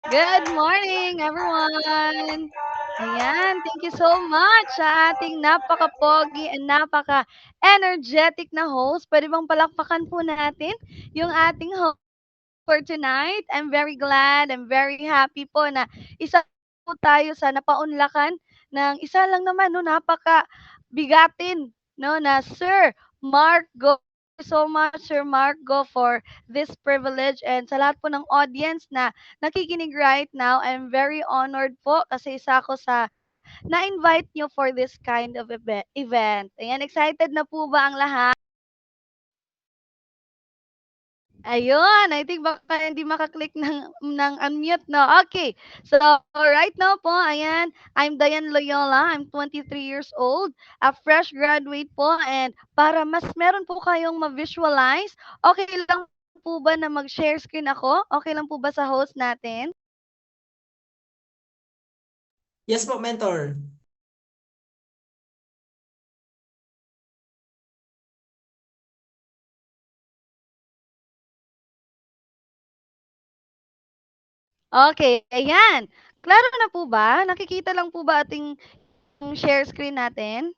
Good morning, everyone! Ayan, thank you so much sa ating napaka-pogi and napaka-energetic na host. Pwede bang palakpakan po natin yung ating host for tonight? I'm very happy po na isa po tayo sa napaunlakan ng isa lang naman, no, napaka-bigatin, no, na Sir Mark Go. Thank you so much, Sir Mark Go, for this privilege and sa lahat po ng audience na nakikinig right now. I'm very honored po kasi isa ako sa na-invite nyo for this kind of event. Ayan, excited na po ba ang lahat? Ayun, I think baka hindi maka-click ng unmute 'no. Okay. So, right now po, ayan, I'm Diane Loyola. I'm 23 years old, a fresh graduate po, and para mas meron po kayong ma-visualize, okay lang po ba na mag-share screen ako? Okay lang po ba sa host natin? Yes po, mentor. Okay, ayan. Klaro na po ba? Nakikita lang po ba ating share screen natin?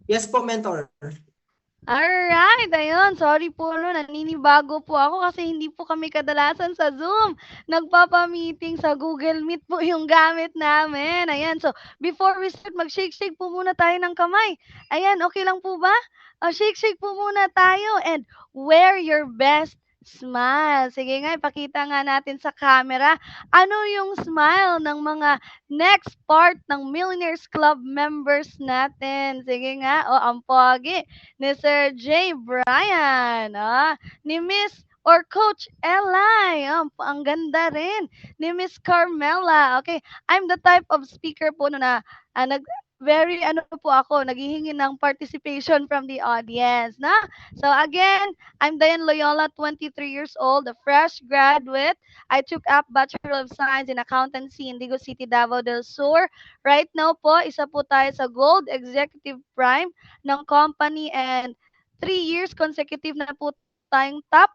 Yes po, mentor. Alright, ayun. Sorry po, no, naninibago po ako kasi hindi po kami kadalasan sa Zoom. Nagpapa-meeting sa Google Meet po yung gamit namin. Ayan, so before we start, mag-shake-shake po muna tayo ng kamay. Ayan, okay lang po ba? Shake-shake po muna tayo and wear your best smile. Sige nga, ipakita nga natin sa camera. Ano yung smile ng mga next part ng Millionaires Club members natin? Sige nga, ang pogi ni Sir J. Bryan, ni Miss or Coach Eli, ang ganda rin, ni Miss Carmela. Okay, I'm the type of speaker po na very ano po ako, naghihingi ng participation from the audience, na. So again, I'm Diane Loyola, 23 years old, a fresh graduate. I took up Bachelor of Science in Accountancy in Digo City, Davao del Sur. Right now po, isa po tayo sa Gold Executive Prime ng company and 3 years consecutive na po tayong top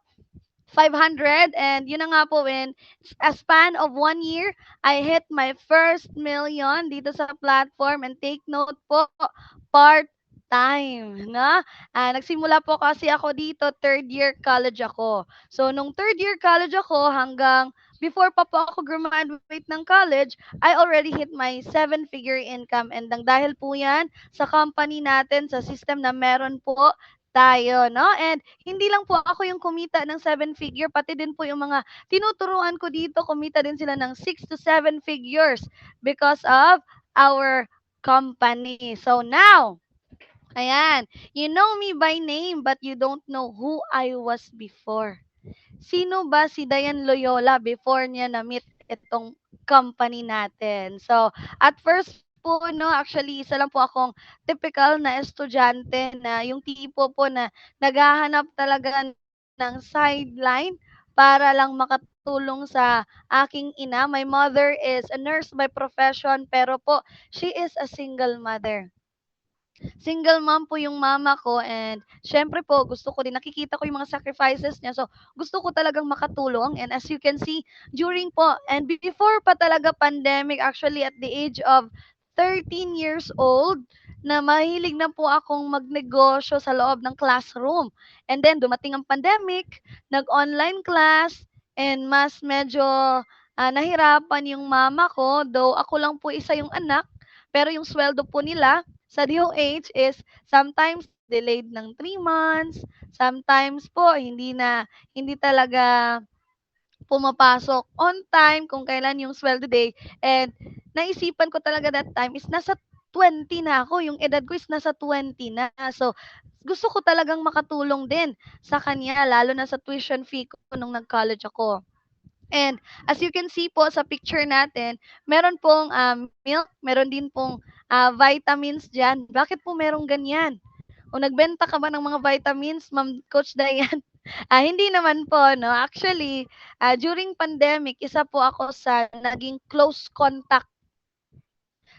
500 and yun na nga po in a span of 1 year, I hit my first million dito sa platform and take note po, part-time, no? Nagsimula po kasi ako dito, third year college ako. So, nung third year college ako hanggang before pa po ako graduate ng college, I already hit my seven-figure income and dahil po yan sa company natin, sa system na meron po tayo, no? And hindi lang po ako yung kumita ng seven figure, pati din po yung mga tinuturuan ko dito, kumita din sila ng 6 to 7 figures because of our company. So now, ayan, you know me by name but you don't know who I was before. Sino ba si Dayan Loyola before niya na-meet itong company natin? So, at first po, no, actually, isa lang po akong typical na estudyante na yung tipo po na naghahanap talaga ng sideline para lang makatulong sa aking ina. My mother is a nurse by profession pero po, she is a single mother. Single mom po yung mama ko and syempre po gusto ko din nakikita ko yung mga sacrifices niya. So, gusto ko talagang makatulong and as you can see, during po and before pa talaga pandemic, actually at the age of 13 years old, na mahilig na po akong magnegosyo sa loob ng classroom. And then dumating ang pandemic, nag-online class and mas medyo nahirapan yung mama ko, though ako lang po isa yung anak, pero yung sweldo po nila sa DOH is sometimes delayed ng 3 months, sometimes po hindi talaga pumapasok on time kung kailan yung sweldo day. And naisipan ko talaga that time is nasa 20 na ako, yung edad ko is nasa 20 na. So, gusto ko talagang makatulong din sa kanya, lalo na sa tuition fee ko nung nag-college ako. And as you can see po sa picture natin, meron pong milk, meron din pong vitamins dyan. Bakit po merong ganyan? O nagbenta ka ba ng mga vitamins, Ma'am Coach Diane? Hindi naman po, no? Actually, during pandemic, isa po ako sa naging close contact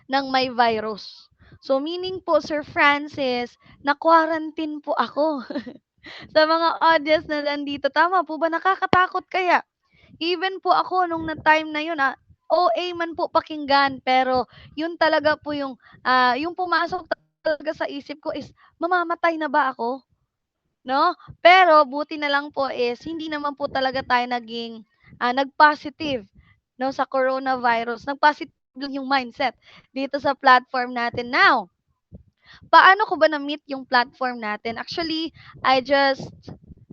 ng may virus. So, meaning po, Sir Francis, na-quarantine po ako. Sa mga audience na nandito, tama po ba? Nakakatakot kaya? Even po ako nung time na yun, OA man po pakinggan, pero yun talaga po yung pumasok talaga sa isip ko is, mamamatay na ba ako? 'No? Pero buti na lang po is hindi naman po talaga tayo nag-positive 'no, sa coronavirus. Nag-positive lang yung mindset dito sa platform natin. Now, paano ko ba na-meet yung platform natin? Actually, I just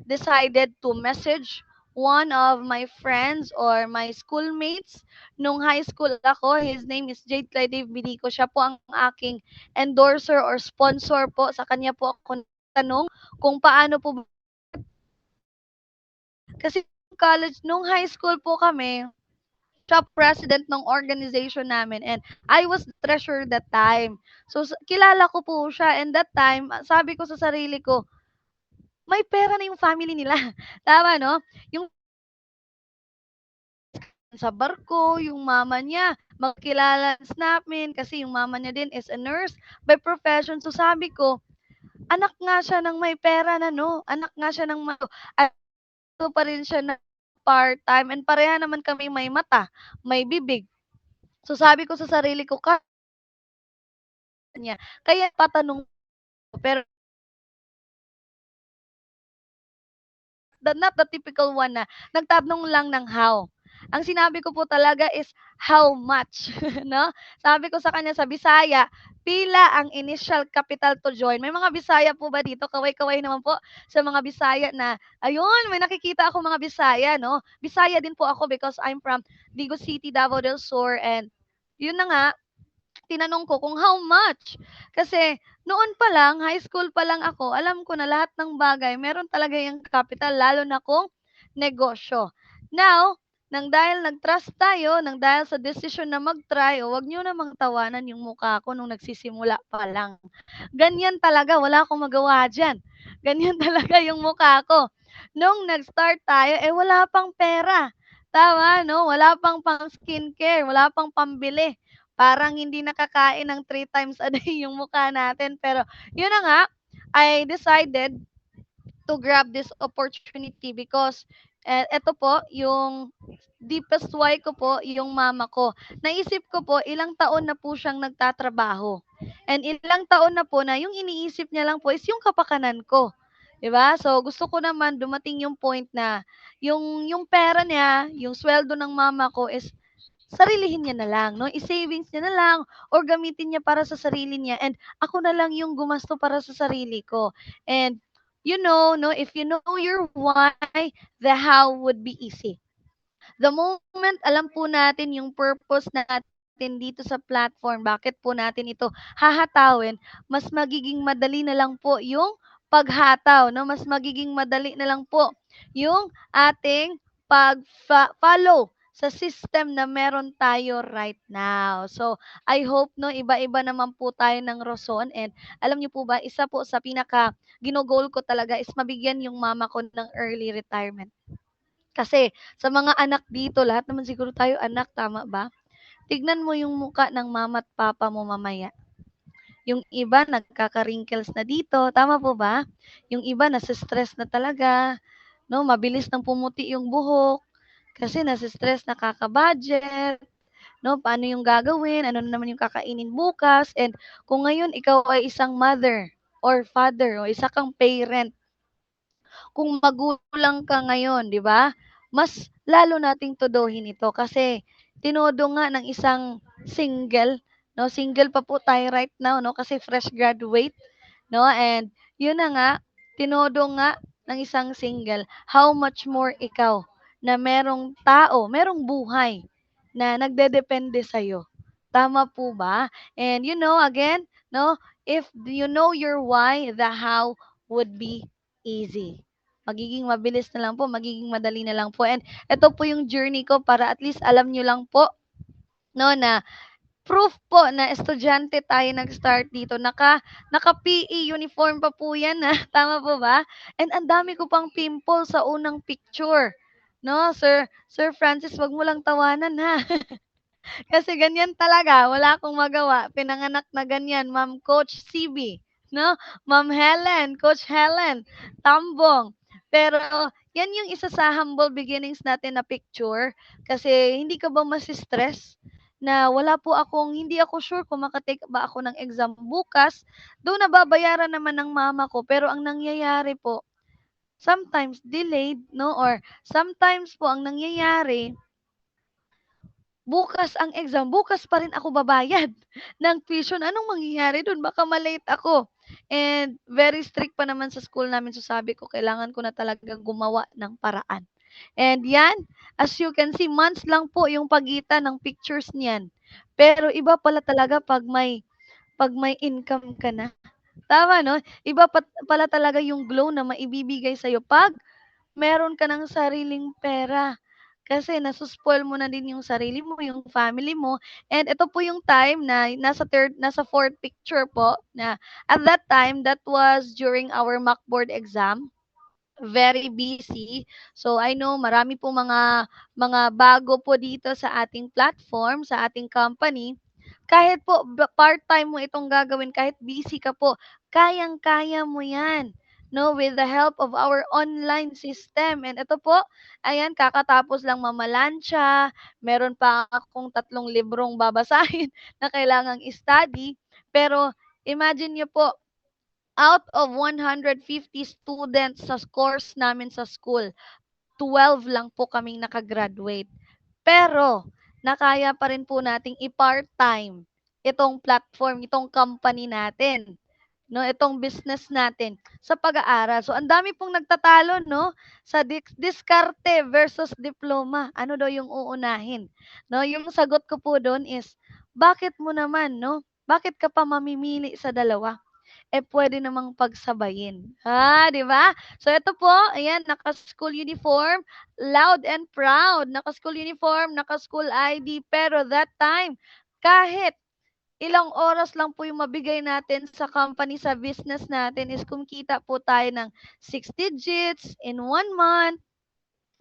decided to message one of my friends or my schoolmates nung high school ako. His name is Jade Clyde Bilico. Siya po ang aking endorser or sponsor po. Sa kanya po ako tanong kung paano po. Kasi college, nung high school po kami, siya president ng organization namin and I was the treasurer that time. So, kilala ko po siya and that time, sabi ko sa sarili ko, may pera na yung family nila. Tama, no? Yung sa barko, yung mama niya, magkilala namin kasi yung mama niya din is a nurse by profession. So sabi ko, anak nga siya ng may pera na no, anak nga siya ng at pa rin siya na part-time and pareha naman kami may mata, may bibig. So sabi ko sa sarili ko, niya, kaya patanong ko, pero not the typical one na nagtanong lang ng how. Ang sinabi ko po talaga is how much, no? Sabi ko sa kanya sa Bisaya, pila ang initial capital to join. May mga Bisaya po ba dito? Kaway-kaway naman po sa mga Bisaya na, ayun, may nakikita ako mga Bisaya, no? Bisaya din po ako because I'm from Digo City, Davao del Sur, and yun na nga, tinanong ko kung how much. Kasi noon pa lang, high school pa lang ako, alam ko na lahat ng bagay, meron talaga yung capital, lalo na kung negosyo. Now, dahil nag-trust tayo, dahil sa decision na mag-try, wag nyo namang tawanan yung mukha ko nung nagsisimula pa lang. Ganyan talaga, wala akong magawa dyan. Ganyan talaga yung mukha ko. Nung nag-start tayo, wala pang pera. Tama, no? Wala pang skincare, wala pang pambili. Parang hindi nakakain ng 3 times a day yung mukha natin. Pero, yun na nga, I decided to grab this opportunity because eto po, yung deepest why ko po, yung mama ko. Naisip ko po, ilang taon na po siyang nagtatrabaho. And ilang taon na po na yung iniisip niya lang po is yung kapakanan ko. 'Di ba? So gusto ko naman dumating yung point na yung pera niya, yung sweldo ng mama ko is sarilihin niya na lang, no? I-savings niya na lang or gamitin niya para sa sarili niya and ako na lang yung gumasto para sa sarili ko. And you know, no, if you know your why, the how would be easy. The moment alam po natin yung purpose natin dito sa platform, bakit po natin ito hahatawin, mas magiging madali na lang po yung paghataw, no? Mas magiging madali na lang po yung ating pag-follow sa system na meron tayo right now. So, I hope, no, iba-iba naman po tayo ng rason and alam niyo po ba, isa po sa pinaka ginogol ko talaga is mabigyan yung mama ko ng early retirement. Kasi sa mga anak dito, lahat naman siguro tayo anak, tama ba? Tignan mo yung muka ng mama at papa mo mamaya. Yung iba nagkaka-wrinkles na dito, tama po ba? Yung iba nasa-stress na talaga, no? Mabilis nang pumuti yung buhok kasi nasa-stress, nakaka-budget, no? Paano yung gagawin? Ano na naman yung kakainin bukas? And kung ngayon ikaw ay isang mother or father o isa kang parent, kung magulang ka ngayon, 'di ba? Mas lalo nating tuduhin ito kasi tinodo nga ng isang single, no? Single pa po tayo right now, no? Kasi fresh graduate, no? And yun na nga, tinodo nga ng isang single, how much more ikaw na merong tao, merong buhay na nagdedepende sa'yo. Tama po ba? And you know, again, no, if you know your why, the how would be easy. Magiging mabilis na lang po, magiging madali na lang po. And ito po yung journey ko para at least alam nyo lang po, no, na proof po na estudyante tayo nag-start dito. Naka-PE uniform pa po yan, ha? Tama po ba? And ang dami ko pang pimple sa unang picture. No, Sir Francis, wag mo lang tawanan, ha? Kasi ganyan talaga, wala akong magawa. Pinanganak na ganyan, Ma'am Coach CB, no? Ma'am Helen, Coach Helen, Tambong. Pero yan yung isa sa humble beginnings natin na picture kasi hindi ka ba masi-stress na wala po akong hindi ako sure kung maka-take ba ako ng exam bukas, though nababayaran naman ng mama ko pero ang nangyayari po sometimes delayed 'no or sometimes po ang nangyayari bukas ang exam, bukas pa rin ako babayad ng tuition. Anong mangyayari dun? Baka ma-late ako. And very strict pa naman sa school namin. So sabi ko, kailangan ko na talagang gumawa ng paraan. And yan, as you can see, months lang po yung pagitan ng pictures niyan. Pero iba pala talaga pag may income ka na. Tama, no? Iba pala talaga yung glow na maibibigay sa'yo pag meron ka ng sariling pera. Kasi nasuspoil mo na din yung sarili mo, yung family mo. And ito po yung time na nasa fourth picture po na at that time, that was during our mock board exam. Very busy. So I know marami po mga bago po dito sa ating platform, sa ating company. Kahit po part-time mo itong gagawin, kahit busy ka po, kayang-kaya mo 'yan. No, with the help of our online system. And ito po, ayan, kakatapos lang mamalansya, meron pa akong 3 librong babasahin na kailangang i-study. Pero imagine niyo po, out of 150 students sa course namin sa school, 12 lang po kaming nakagraduate. Pero, nakaya pa rin po nating i-part-time itong platform, itong company natin, no, itong business natin sa pag-aaral. So, ang dami pong nagtatalo, no, sa diskarte versus diploma. Ano daw yung uunahin? No, yung sagot ko po doon is, bakit mo naman, no? Bakit ka pa mamimili sa dalawa? Puwede namang pagsabayin. 'Di ba? So ito po, ayan, naka-school uniform, loud and proud, naka-school uniform, naka-school ID, pero that time, kahit ilang oras lang po yung mabigay natin sa company, sa business natin is kumikita po tayo ng 6 digits in 1 month,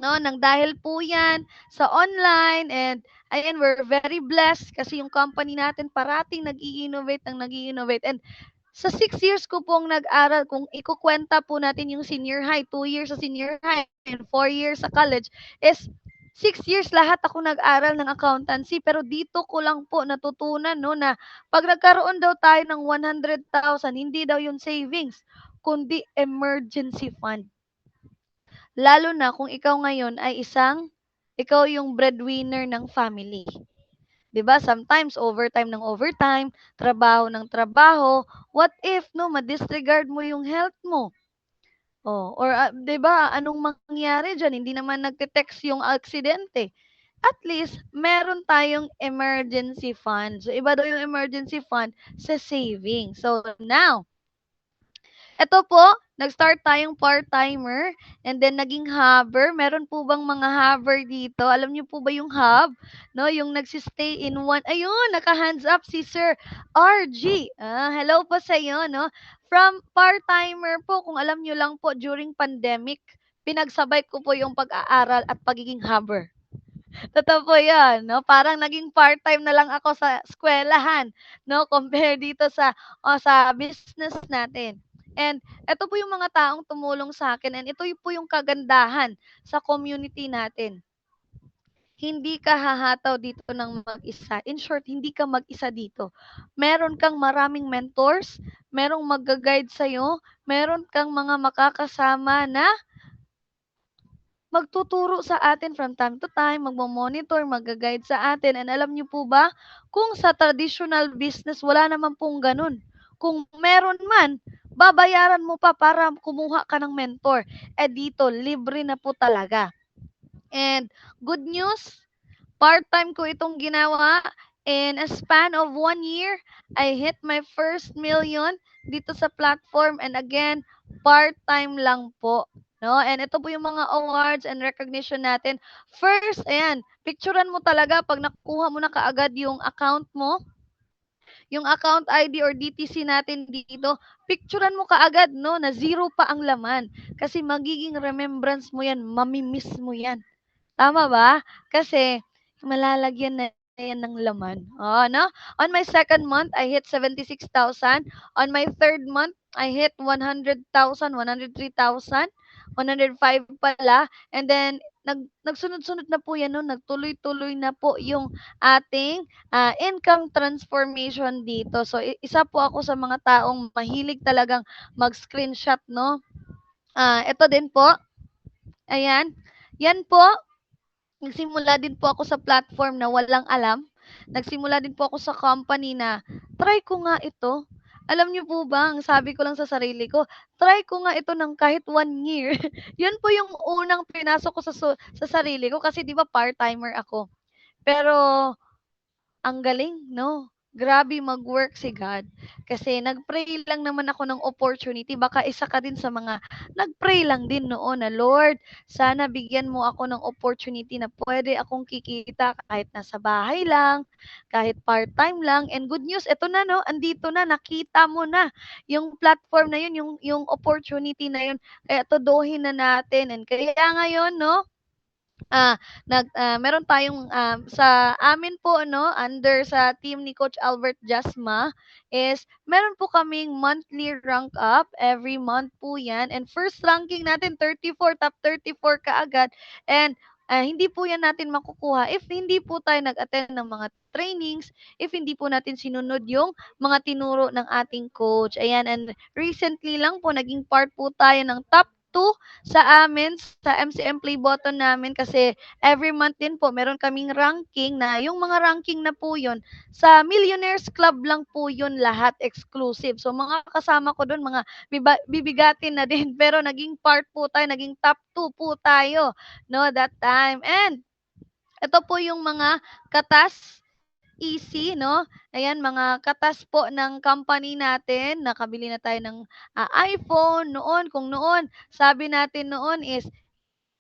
'no, nang dahil po 'yan sa online and ayan, we're very blessed kasi yung company natin parating nag-i-innovate ng nag-i-innovate and sa 6 years ko pong nag-aral, kung ikukuwenta po natin yung senior high, 2 years sa senior high and 4 years sa college, is 6 years lahat ako nag-aral ng accountancy. Pero dito ko lang po natutunan, no, na pag nagkaroon daw tayo ng 100,000, hindi daw yung savings, kundi emergency fund. Lalo na kung ikaw ngayon ay ikaw yung breadwinner ng family. 'Di ba? Sometimes overtime ng overtime, trabaho ng trabaho. What if no, ma-disregard mo yung health mo? Oh, or 'di ba, anong mangyayari diyan? Hindi naman nagte-text yung aksidente. At least meron tayong emergency fund. So iba daw yung emergency fund sa saving. So now, eto po, nag-start tayong part-timer and then naging hubber. Meron po bang mga hubber dito? Alam niyo po ba yung hub? No, yung nagsi-stay in one. Ayun, naka-hands up si Sir RG. Hello po sa iyo, no? From part-timer po, kung alam niyo lang po, during pandemic, pinagsabay ko po yung pag-aaral at pagiging hubber. Totoo po 'yan, 'no? Parang naging part-time na lang ako sa eskuwelahan, 'no, compare dito sa business natin. And eto po yung mga taong tumulong sa akin and ito po yung kagandahan sa community natin. Hindi ka hahataw dito ng mag-isa. In short, hindi ka mag-isa dito. Meron kang maraming mentors, merong magga-guide sa'yo, meron kang mga makakasama na magtuturo sa atin from time to time, magmo-monitor, magga-guide sa atin. And alam niyo po ba, kung sa traditional business, wala naman pong ganun. Kung meron man, babayaran mo pa para kumuha ka ng mentor. Dito, libre na po talaga. And good news, part-time ko itong ginawa. In a span of 1 year, I hit my first million dito sa platform. And again, part-time lang po. No? And ito po yung mga awards and recognition natin. First, ayan, picturean mo talaga pag nakuha mo na kaagad yung account mo, yung account ID or DTC natin dito, picturean mo kaagad, no, na zero pa ang laman. Kasi magiging remembrance mo yan, mamimiss mo yan. Tama ba? Kasi malalagyan na yan ng laman. Oh, no? On my second month, I hit 76,000. On my third month, I hit 100,000, 103,000. 105 pala, and then nagsunod-sunod na po 'yan 'no, nagtuloy-tuloy na po yung ating, income transformation dito. So, isa po ako sa mga taong mahilig talagang mag-screenshot 'no. Ito din po, ayan, 'yan po, nagsimula din po ako sa platform na walang alam. Nagsimula din po ako sa company na, "Try ko nga ito." Alam niyo po ba, ang sabi ko lang sa sarili ko, "Try ko nga ito ng kahit 1 year." 'Yun po yung unang pinasok ko sa sarili ko kasi 'di ba part-timer ako. Pero ang galing 'no, grabe mag-work si God. Kasi nag-pray lang naman ako ng opportunity, baka isa ka din sa mga nag-pray lang din noon na, "Lord, sana bigyan mo ako ng opportunity na puwede akong kikita kahit nasa bahay lang, kahit part-time lang." And good news, eto na 'no, andito na, nakita mo na yung platform na yun, yung opportunity na yun, kaya tuduhin na natin. And kaya ngayon 'no, meron tayong, sa amin po 'no, under sa team ni Coach Albert Jasma is meron po kaming monthly rank up, every month po 'yan, and first ranking natin 34, top 34 kaagad, and, hindi po 'yan natin makukuha if hindi po tayo nag-attend ng mga trainings, if hindi po natin sinunod yung mga tinuro ng ating coach. Ayan, and recently lang po naging part po tayo ng top 2 sa amin sa MCM Play Button namin kasi every month din po meron kaming ranking na yung mga ranking na po yun sa Millionaires Club lang po yun lahat exclusive. So mga kasama ko dun mga bibigatin na din pero naging part po tayo, naging top 2 po tayo no that time. And ito po yung mga katas easy 'no, ayan mga katas po ng company natin, nakabili na tayo ng, iPhone noon. Kung noon sabi natin noon is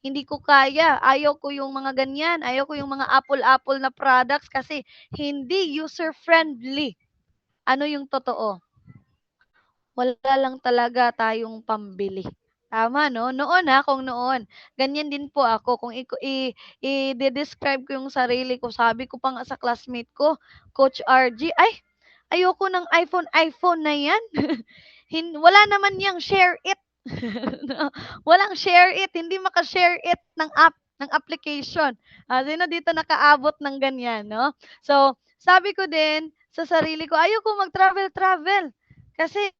hindi ko kaya, ayaw ko yung mga ganyan, ayaw ko yung mga Apple na products kasi hindi user friendly. Ano yung totoo? Wala lang talaga tayong pambili. Tama 'no? Noon, kung noon. Ganyan din po ako kung i-de-describe ko yung sarili ko, sabi ko pa nga sa classmate ko, Coach RG, "Ay, ayoko ng iPhone na 'yan. Wala naman yang share it." No, walang share it, hindi maka-share it ng application. Sino dito nakaabot ng ganyan 'no? So, sabi ko din sa sarili ko, ayoko mag-travel-travel kasi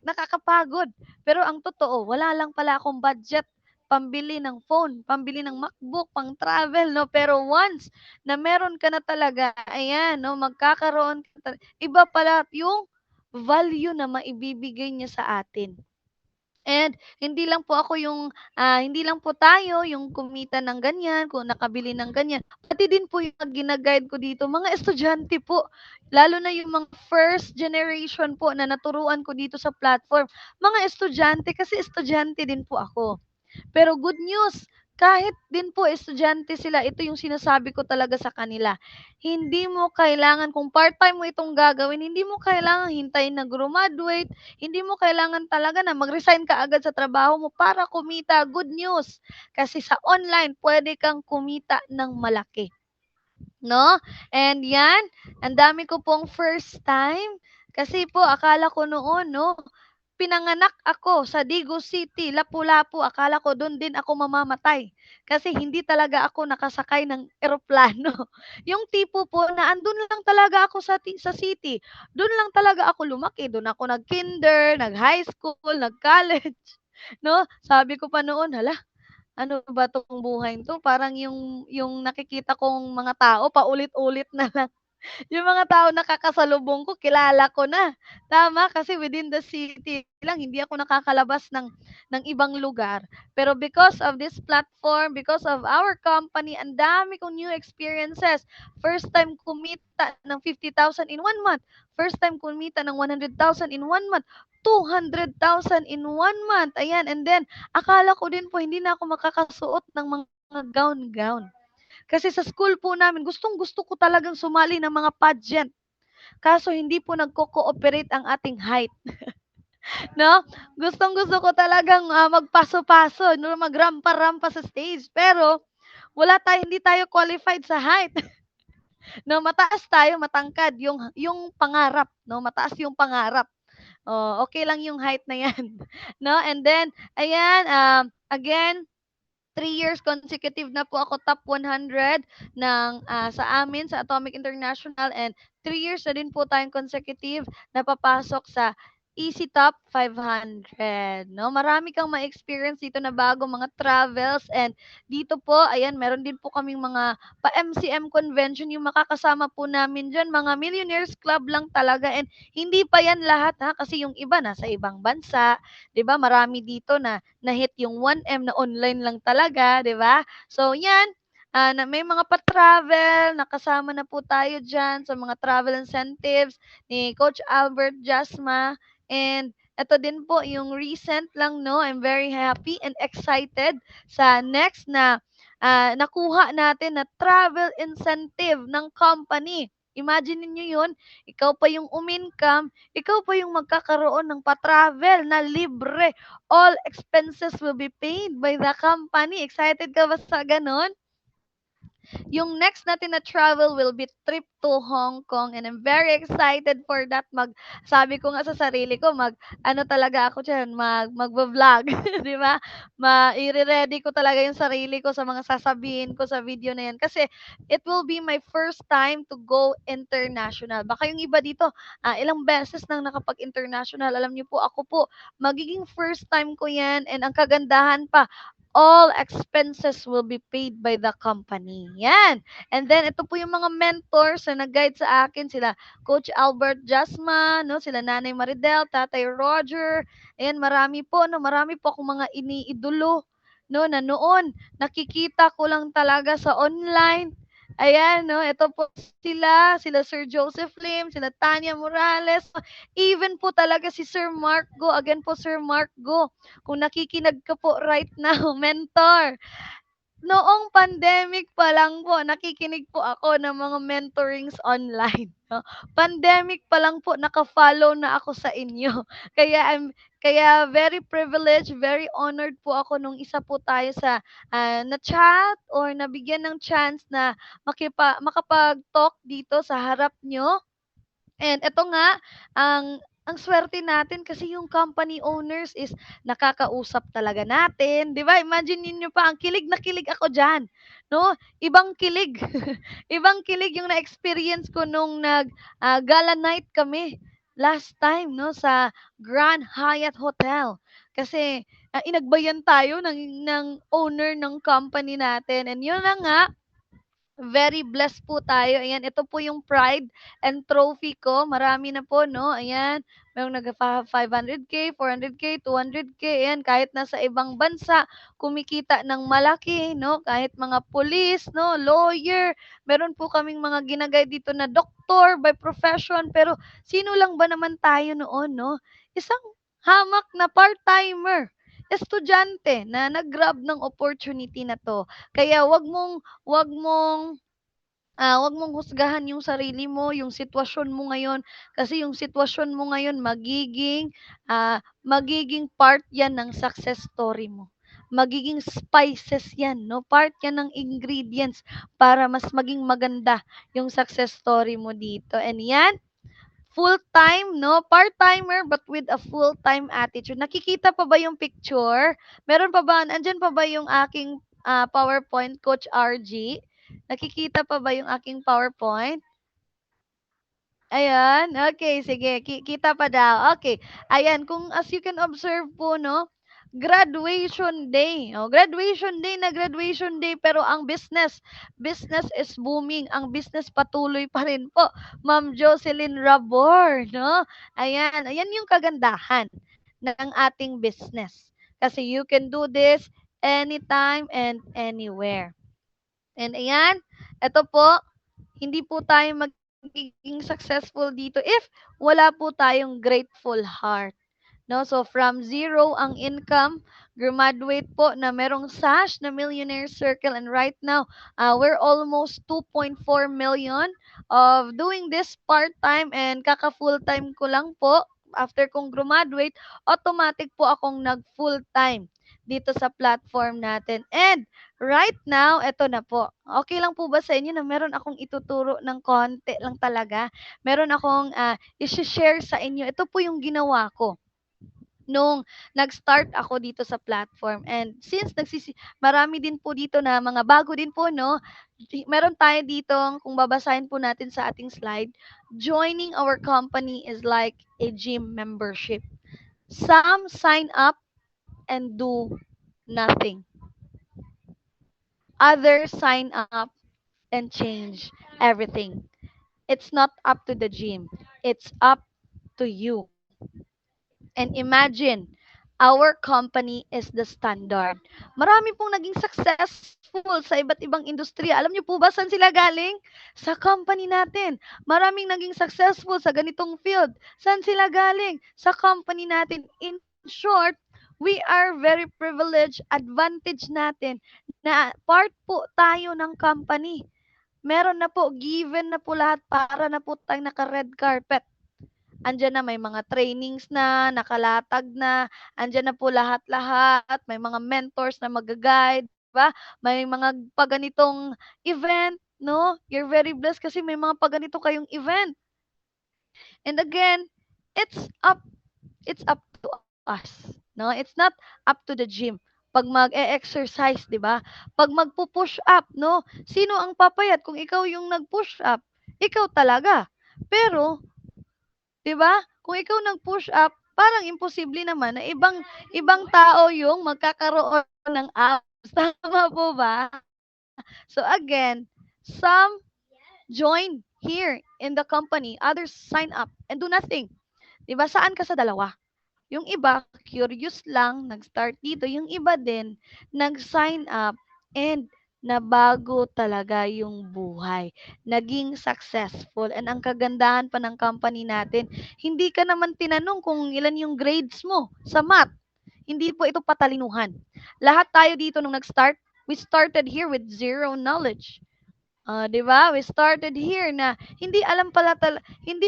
nakakapagod. Pero ang totoo, wala lang pala akong budget pambili ng phone, pambili ng MacBook, pang-travel 'no. Pero once na meron ka na talaga, ayan 'no, magkakaroon ka iba pala yung value na maibibigay niya sa atin. And hindi lang po tayo yung kumita ng ganyan, kung nakabili ng ganyan, pati din po yung gina-guide ko dito mga estudyante po. Lalo na yung mga first generation po na naturuan ko dito sa platform, mga estudyante kasi estudyante din po ako. Pero good news, kahit din po estudyante sila, ito yung sinasabi ko talaga sa kanila. Hindi mo kailangan, kung part-time mo itong gagawin, hindi mo kailangan hintayin na graduate, hindi mo kailangan talaga na mag-resign ka agad sa trabaho mo para kumita. Good news, kasi sa online, pwede kang kumita ng malaki. No? And yan, ang dami ko pong first time. Kasi po, akala ko noon, no, pinanganak ako sa Digo City, Lapu-Lapu. Akala ko doon din ako mamamatay. Kasi hindi talaga ako nakasakay ng eroplano. Yung tipo po na andun lang talaga ako sa city. Doon lang talaga ako lumaki. Doon ako nag-kinder, nag-high school, nag-college. No? Sabi ko pa noon, hala, ano ba 'tong buhay 'to? Parang yung nakikita kong mga tao paulit-ulit na lang. Yung mga tao nakakasalubong ko kilala ko na, tama, kasi within the city lang hindi ako nakakalabas ng ibang lugar. Pero because of this platform, because of our company, ang dami kong new experiences. First time kumita ng 50,000 in 1 month, first time kumita ng 100,000 in 1 month, 200,000 in 1 month, ayan. And then akala ko din po hindi na ako makakasuot ng mga gown-gown. Kasi sa school po namin, gustong-gusto ko talagang sumali ng mga pageant. Kaso hindi po nagko-cooperate ang ating height. No? Gustong-gusto ko talagang magpaso-paso, no, magrampa-rampa sa stage. Pero hindi tayo qualified sa height. No, mataas tayo, matangkad, yung pangarap, no? Mataas yung pangarap. Oh, okay lang yung height na 'yan. No? And then ayan, Again, 3 years consecutive na po ako top 100 sa amin sa Atomic International, and 3 years na din po tayong consecutive na papasok sa Easy Top 500, 'no? Marami kang ma-experience dito na bago, mga travels, and dito po, ayan, meron din po kaming mga pa-MCM convention, yung makakasama po namin diyan, mga millionaires club lang talaga, and hindi pa yan lahat, ha, kasi yung iba nasa ibang bansa, 'di ba? Marami dito na-hit yung 1M na online lang talaga, 'di ba? So 'yan, na may mga pa-travel, nakasama na po tayo diyan sa mga travel incentives ni Coach Albert Jasma. And eto din po yung recent lang, 'no, I'm very happy and excited sa next na, nakuha natin na travel incentive ng company. Imagine niyo 'yun, ikaw pa yung umincome, ikaw pa yung magkakaroon ng pa-travel na libre. All expenses will be paid by the company. Excited ka ba sa gano'n? Yung next natin na travel will be trip to Hong Kong, and I'm very excited for that. Sabi ko nga sa sarili ko, ano talaga ako diyan, magvo-vlog, 'di ba? Ire-ready ko talaga yung sarili ko sa mga sasabihin ko sa video na 'yan kasi it will be my first time to go international. Baka yung iba dito, ilang beses nang nakapag-international. Alam niyo po, ako po, magiging first time ko 'yan, and ang kagandahan pa, all expenses will be paid by the company. Yan. And then, ito po yung mga mentors na nag-guide sa akin. Sila Coach Albert Jasma, no? Sila Nanay Maridel, Tatay Roger. Ayan, marami po, no? Marami po akong mga iniidolo, no? Na noon, nakikita ko lang talaga sa online. Ayan, no? Ito po sila Sir Joseph Lim, sila Tanya Morales, even po talaga si Sir Mark Go. Again po, Sir Mark Go, kung nakikinig ka po right now, mentor. Noong pandemic pa lang po, nakikinig po ako ng mga mentorings online, 'no. Pandemic pa lang po, naka-follow na ako sa inyo. Kaya very privileged, very honored po ako nung isa po tayo sa, na-chat or nabigyan ng chance na makapag-talk dito sa harap niyo. And eto nga, ang swerte natin kasi yung company owners is nakakausap talaga natin, 'di ba? Imagine niyo pa, ang kilig na kilig ako diyan, 'no? Ibang kilig. Ibang kilig yung na-experience ko nung gala night kami last time, 'no, sa Grand Hyatt Hotel. Kasi, inagbayan tayo ng owner ng company natin, and yun na nga, very blessed po tayo. Ayan, ito po yung pride and trophy ko. Marami na po, no? Ayan, mayroong nagpa 500K, 400K, 200K. Ayan, kahit nasa ibang bansa, kumikita ng malaki, no? Kahit mga police, no? Lawyer. Meron po kaming mga ginagay dito na doktor by profession. Pero sino lang ba naman tayo noon, no? Isang hamak na part-timer, estudyante na nag-grab ng opportunity na to. Kaya wag mong wag mong husgahan yung sarili mo, yung sitwasyon mo ngayon, kasi yung sitwasyon mo ngayon magiging part 'yan ng success story mo. Magiging spices 'yan, 'no? Part 'yan ng ingredients para mas maging maganda yung success story mo dito. And 'yan, full-time, 'no? Part-timer but with a full-time attitude. Nakikita pa ba yung picture? Meron pa ba, andiyan pa ba yung aking, PowerPoint, Coach RG? Nakikita pa ba yung aking PowerPoint? Ayan, okay, sige, kita pa daw. Okay, ayan, kung as you can observe po, 'no, graduation day. Oh, graduation day, pero ang business is booming. Ang business patuloy pa rin po, Ma'am Jocelyn Rabor, 'no? Ayan, ayan yung kagandahan ng ating business. Kasi you can do this anytime and anywhere. And ayan, eto po, hindi po tayo magiging successful dito if wala po tayong grateful heart. No? So from zero ang income, graduate po na merong SASH na Millionaire Circle, and right now, we're almost 2.4 million of doing this part-time, and kaka-full-time ko lang po. After kong graduate, automatic po akong nag-full-time dito sa platform natin. And right now, eto na po. Okay lang po ba sa inyo na meron akong ituturo ng konti lang talaga? Meron akong i-share sa inyo. Ito po yung ginawa ko. nung nag-start ako dito sa platform. And since marami din po dito na mga bago din po, no? Meron tayo dito, kung babasahin po natin sa ating slide, joining our company is like a gym membership. Some sign up and do nothing. Others sign up and change everything. It's not up to the gym. It's up to you. And imagine, our company is the standard. Marami pong naging successful sa iba't ibang industriya. Alam niyo po ba saan sila galing? Sa company natin. Maraming naging successful sa ganitong field. Saan sila galing? Sa company natin. In short, we are very privileged, advantage natin na part po tayo ng company. Meron na po, given na po lahat para na po tayong naka-red carpet. Andiyan na may mga trainings na, nakalatag na, andiyan na po lahat-lahat, may mga mentors na mag-guide, 'di ba? May mga paganitong event, no? You're very blessed kasi may mga paganito kayong event. And again, it's up it's up to us, no? It's not up to the gym. Pag mag-e-exercise, 'di ba? Pag magpu-push up, no? Sino ang papayat kung ikaw yung nag-push up? Ikaw talaga. Pero 'di ba? Kung ikaw nag-push up, parang imposible naman na ibang ibang tao yung magkakaroon ng abs. Tama po ba? So again, some join here in the company, others sign up and do nothing. 'Di ba? Saan ka sa dalawa? Yung iba, curious lang, nag-start dito. Yung iba din, nag-sign up and nabago talaga yung buhay. Naging successful. And ang kagandahan pa ng company natin, hindi ka naman tinanong kung ilan yung grades mo sa math. Hindi po ito patalinuhan. Lahat tayo dito nung nag-start, we started here with zero knowledge. 'Di ba? We started here na hindi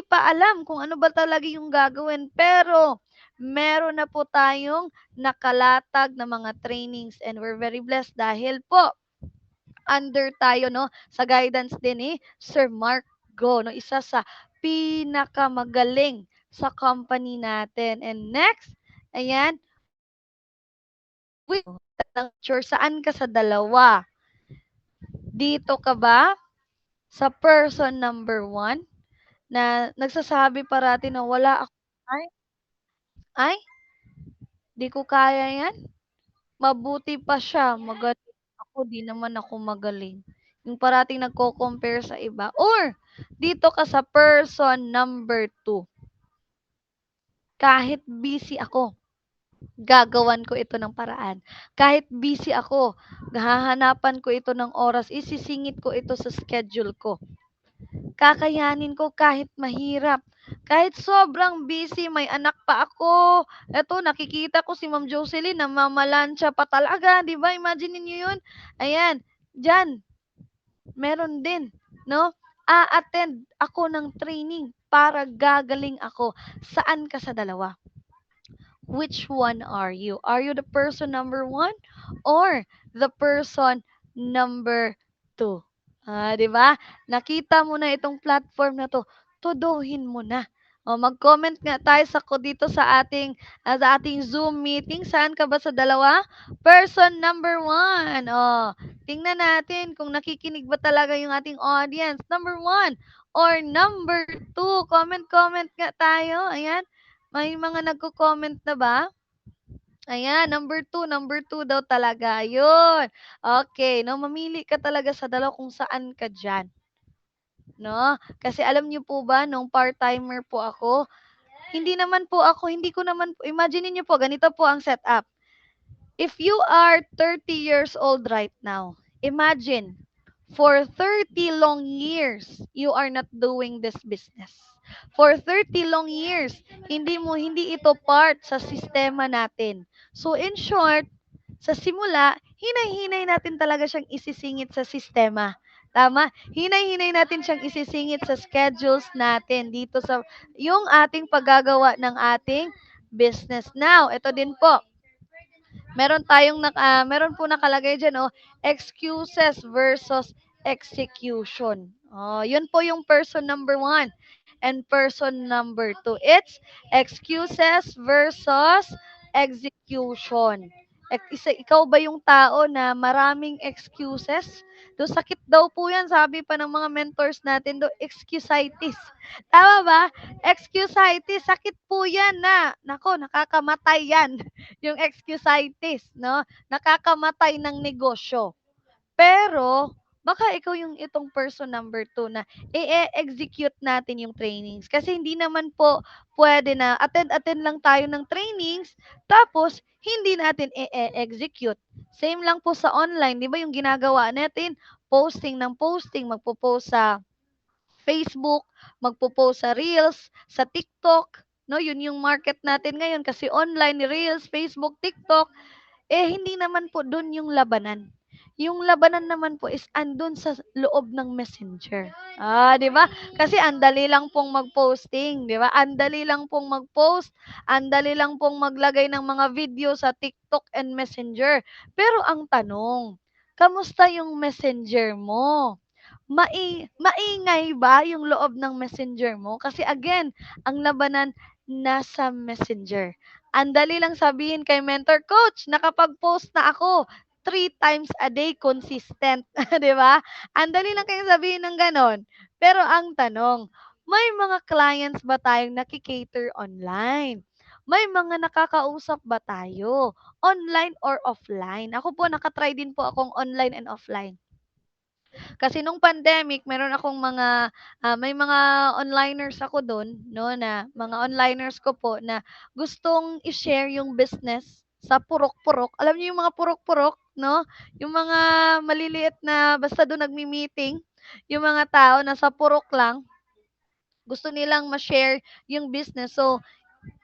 pa alam kung ano ba talaga yung gagawin, pero meron na po tayong nakalatag na mga trainings and we're very blessed dahil po under tayo, no, sa guidance din ni Sir Mark Go, no, isa sa pinakamagaling sa company natin. And next, ayan, we sure saan ka sa dalawa? Dito ka ba sa person number 1 na nagsasabi parati na wala ako, ay, ay, di ko kaya yan. Mabuti pa siya, magaling ako, di naman ako magaling. Yung parating nagko-compare sa iba. Or, dito ka sa person number 2. Kahit busy ako, gagawan ko ito ng paraan. Kahit busy ako, hahanapan ko ito ng oras, isisingit ko ito sa schedule ko. Kakayanin ko kahit mahirap. Kahit sobrang busy, may anak pa ako. Eto, nakikita ko si Ma'am Jocelyn na mamalansya pa talaga, 'di ba? Imagine niyo 'yun. Ayan, diyan meron din, no? A-attend ako ng training para gagaling ako. Saan ka sa dalawa? Which one are you? Are you the person number 1 or the person number 2? 'Di ba? Nakita mo na itong platform na 'to, tuduhin mo na. Mag-comment nga tayo dito sa ating Zoom meeting. Saan ka ba sa dalawa? Person number 1. Tingnan natin kung nakikinig ba talaga yung ating audience. Number 1 or number 2. Comment nga tayo. Ayan. May mga nagko-comment na ba? Ayan, number 2 daw talaga. Yun. Okay, no, mamili ka talaga sa dalawa kung saan ka diyan. No? Kasi alam niyo po ba, nung part-timer po ako, hindi ko naman, imagine niyo po, ganito po ang setup. If you are 30 years old right now, imagine, for 30 long years, you are not doing this business. For 30 long years, hindi ito part sa sistema natin. So in short, sa simula, hinay-hinay natin talaga siyang isisingit sa sistema. Tama? Hinay-hinay natin siyang isisingit sa schedules natin dito sa yung ating paggagawa ng ating business. Now, ito din po. Meron po nakalagay diyan, excuses versus execution. Yun po yung person number 1. and person number 2. It's excuses versus execution. Ikaw ba yung tao na maraming excuses? Do sakit daw po yan, sabi pa ng mga mentors natin, do excusitis. Tama ba? Excusitis, sakit po yan na, nako, nakakamatay yan. Yung excusitis, no? Nakakamatay ng negosyo. Pero, baka ikaw yung itong person number 2 na i-execute natin yung trainings. Kasi hindi naman po pwede na attend lang tayo ng trainings, tapos hindi natin i-execute. Same lang po sa online, di ba yung ginagawa natin, posting ng posting, magpo-post sa Facebook, magpo-post sa Reels, sa TikTok, no? Yun yung market natin ngayon kasi online, Reels, Facebook, TikTok, hindi naman po dun yung labanan. Yung labanan naman po is andun sa loob ng Messenger. 'Di ba? Kasi andali lang pong mag-posting, 'di ba? Andali lang pong mag-post, andali lang pong maglagay ng mga video sa TikTok and Messenger. Pero ang tanong, kamusta yung Messenger mo? Maingay ba yung loob ng Messenger mo? Kasi again, ang labanan nasa Messenger. Ang dali lang sabihin kay mentor, "Coach, nakapag-post na ako 3 times a day consistent." 'Di ba? Ang dali lang kayong sabihin ng gano'n. Pero ang tanong, may mga clients ba tayong naki-cater online? May mga nakakausap ba tayo, online or offline? Ako po, naka-try din po akong online and offline. Kasi nung pandemic, meron akong may mga onliners ako dun, no, na mga onliners ko po na gustong i-share yung business sa purok-purok. Alam niyo yung mga purok-purok, no? Yung mga maliliit na basta doon nagmi-meeting, yung mga tao na sa purok lang, gusto nilang ma-share yung business. So,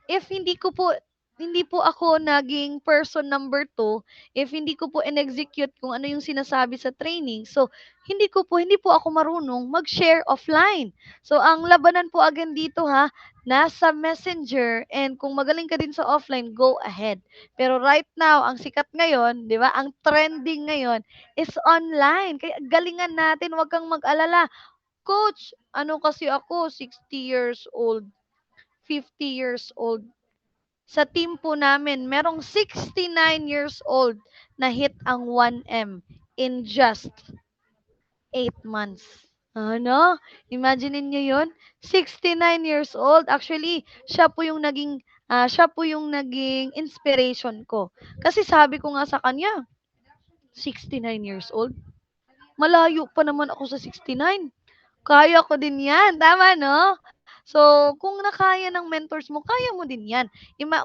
if hindi po ako naging person number 2, if hindi ko po in-execute kung ano yung sinasabi sa training, so hindi po ako marunong mag-share offline. So ang labanan po again dito ha, nasa Messenger, and kung magaling ka din sa offline, go ahead. Pero right now, ang sikat ngayon, 'di ba? Ang trending ngayon is online. Kaya galingan natin, 'wag kang mag-alala. Coach, ano kasi ako, 60 years old, 50 years old. Sa team po namin, merong 69 years old na hit ang 1M in just 8 months. Ano? Imagine niyo 'yon? 69 years old. Actually, siya po yung naging inspiration ko. Kasi sabi ko nga sa kanya, 69 years old. Malayo pa naman ako sa 69. Kaya ko din 'yan, tama 'no? So, kung nakaya ng mentors mo, kaya mo din 'yan.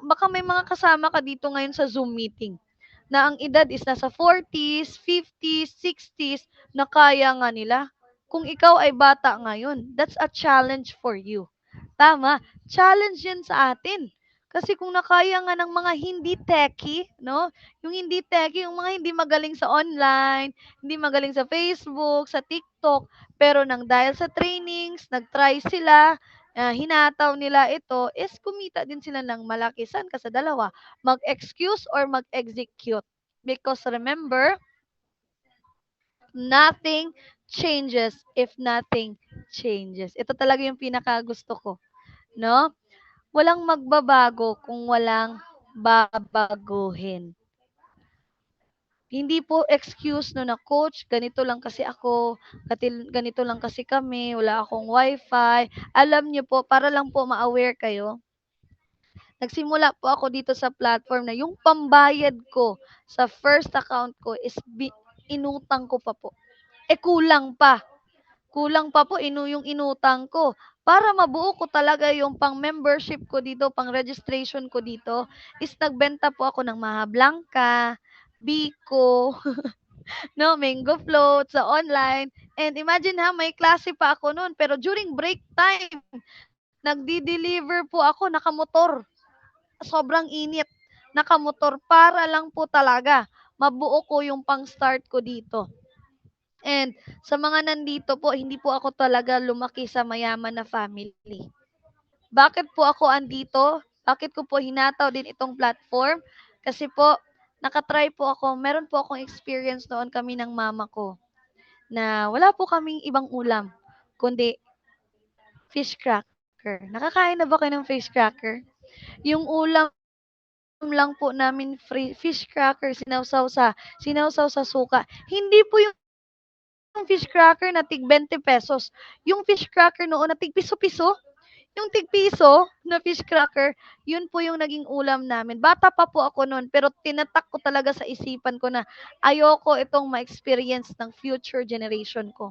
Baka may mga kasama ka dito ngayon sa Zoom meeting na ang edad is nasa 40s, 50s, 60s, na kaya nga nila. Kung ikaw ay bata ngayon, that's a challenge for you. Tama, challenge 'yan sa atin. Kasi kung nakaya nga ng mga hindi techie, no? Yung hindi techie, yung mga hindi magaling sa online, hindi magaling sa Facebook, sa TikTok, pero nang dahil sa trainings, nag-try sila, hinataw nila ito, is kumita din sila ng malaki. Saan ka sa dalawa? Mag-excuse or mag-execute? Because remember, nothing changes if nothing changes. Ito talaga yung pinakagusto ko, no? Walang magbabago kung walang babaguhin. Hindi po excuse no na, "Coach, ganito lang kasi ako, ganito lang kasi kami, wala akong wifi." Alam niyo po, para lang po ma-aware kayo, nagsimula po ako dito sa platform na yung pambayad ko sa first account ko is inutang ko pa po. Kulang pa. Kulang pa po yung inutang ko. Para mabuo ko talaga yung pang-membership ko dito, pang-registration ko dito, is nagbenta po ako ng Maha Blanca, Biko, no, Mango Float sa online. And imagine ha, may klase pa ako noon. Pero during break time, nagdi-deliver po ako, nakamotor. Sobrang init. Nakamotor para lang po talaga mabuo ko yung pang-start ko dito. And sa mga nandito po, hindi po ako talaga lumaki sa mayaman na family. Bakit po ako andito? Bakit ko po hinataw din itong platform? Kasi po, nakatry po ako, meron po akong experience noon kami ng mama ko na wala po kaming ibang ulam, kundi fish crack. cracker. Nakakain na ba kayo ng fish cracker? Yung ulam lang po namin fish cracker sinawsaw sa suka. Hindi po yung fish cracker na tig 20 pesos. Yung fish cracker noon na tig piso-piso. Yung tig-piso na fish cracker, yun po yung naging ulam namin. Bata pa po ako noon, pero tinatak ko talaga sa isipan ko na ayoko itong ma-experience ng future generation ko.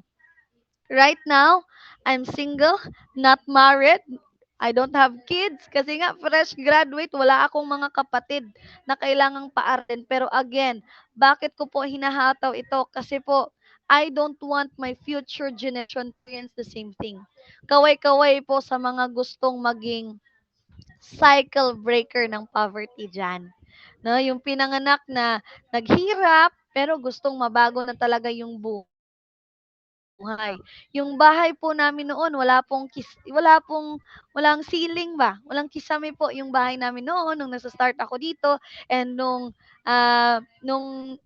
Right now, I'm single, not married. I don't have kids kasi nga fresh graduate, wala akong mga kapatid na kailangang paaralan. Pero again, bakit ko po hinahataw ito? Kasi po, I don't want my future generation to experience the same thing. Kaway-kaway po sa mga gustong maging cycle breaker ng poverty dyan. No, yung pinanganak na naghirap, pero gustong mabago na talaga yung buhay. Yung bahay po namin noon walang ceiling ba, walang kisame po yung bahay namin noon nung nasa-start ako dito and nung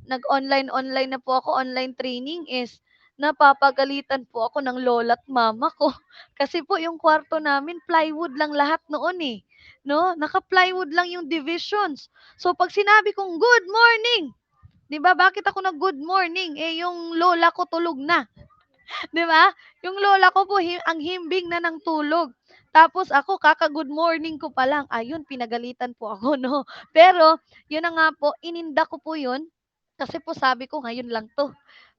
nag-online na po ako, online training is napapagalitan po ako ng lola't mama ko. Kasi po yung kwarto namin plywood lang lahat noon, eh, 'no, naka-plywood lang yung divisions. So 'pag sinabi kong, "Good morning!" 'Di ba, bakit ako nag-good morning, eh, yung lola ko tulog na. 'Di ba? Yung lola ko po ang himbing na ng tulog. Tapos ako kaka-good morning ko pa lang, ayun pinagalitan po ako 'no. Pero yun na nga po, ininda ko po yun, kasi po sabi ko ngayon lang 'to.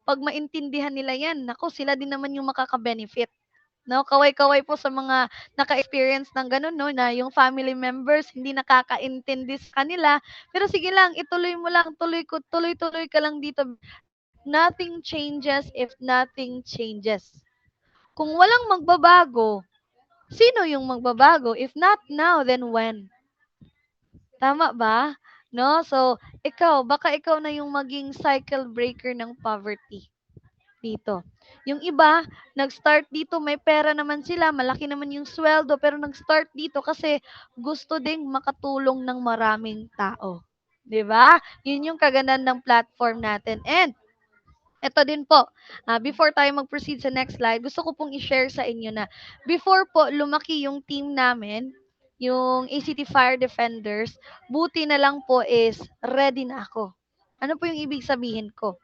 'Pag maintindihan nila 'yan, naku sila din naman yung makaka-benefit. 'No, kaway-kaway po sa mga naka-experience ng gano'n 'no, na yung family members hindi nakakaintindi sa kanila. Pero sige lang, ituloy mo lang, tuloy-tuloy ka lang dito. Nothing changes if nothing changes. Kung walang magbabago, sino yung magbabago? If not now, then when? Tama ba? No? So, baka ikaw na yung maging cycle breaker ng poverty dito. Yung iba, nag-start dito, may pera naman sila, malaki naman yung sweldo, pero nag-start dito kasi gusto ding makatulong ng maraming tao. 'Di ba? Yun yung kagandahan ng platform natin. And eto din po, before tayo mag-proceed sa next slide, gusto ko pong i-share sa inyo na before po lumaki yung team namin, yung ACT Fire Defenders, buti na lang po is ready na ako. Ano po yung ibig sabihin ko?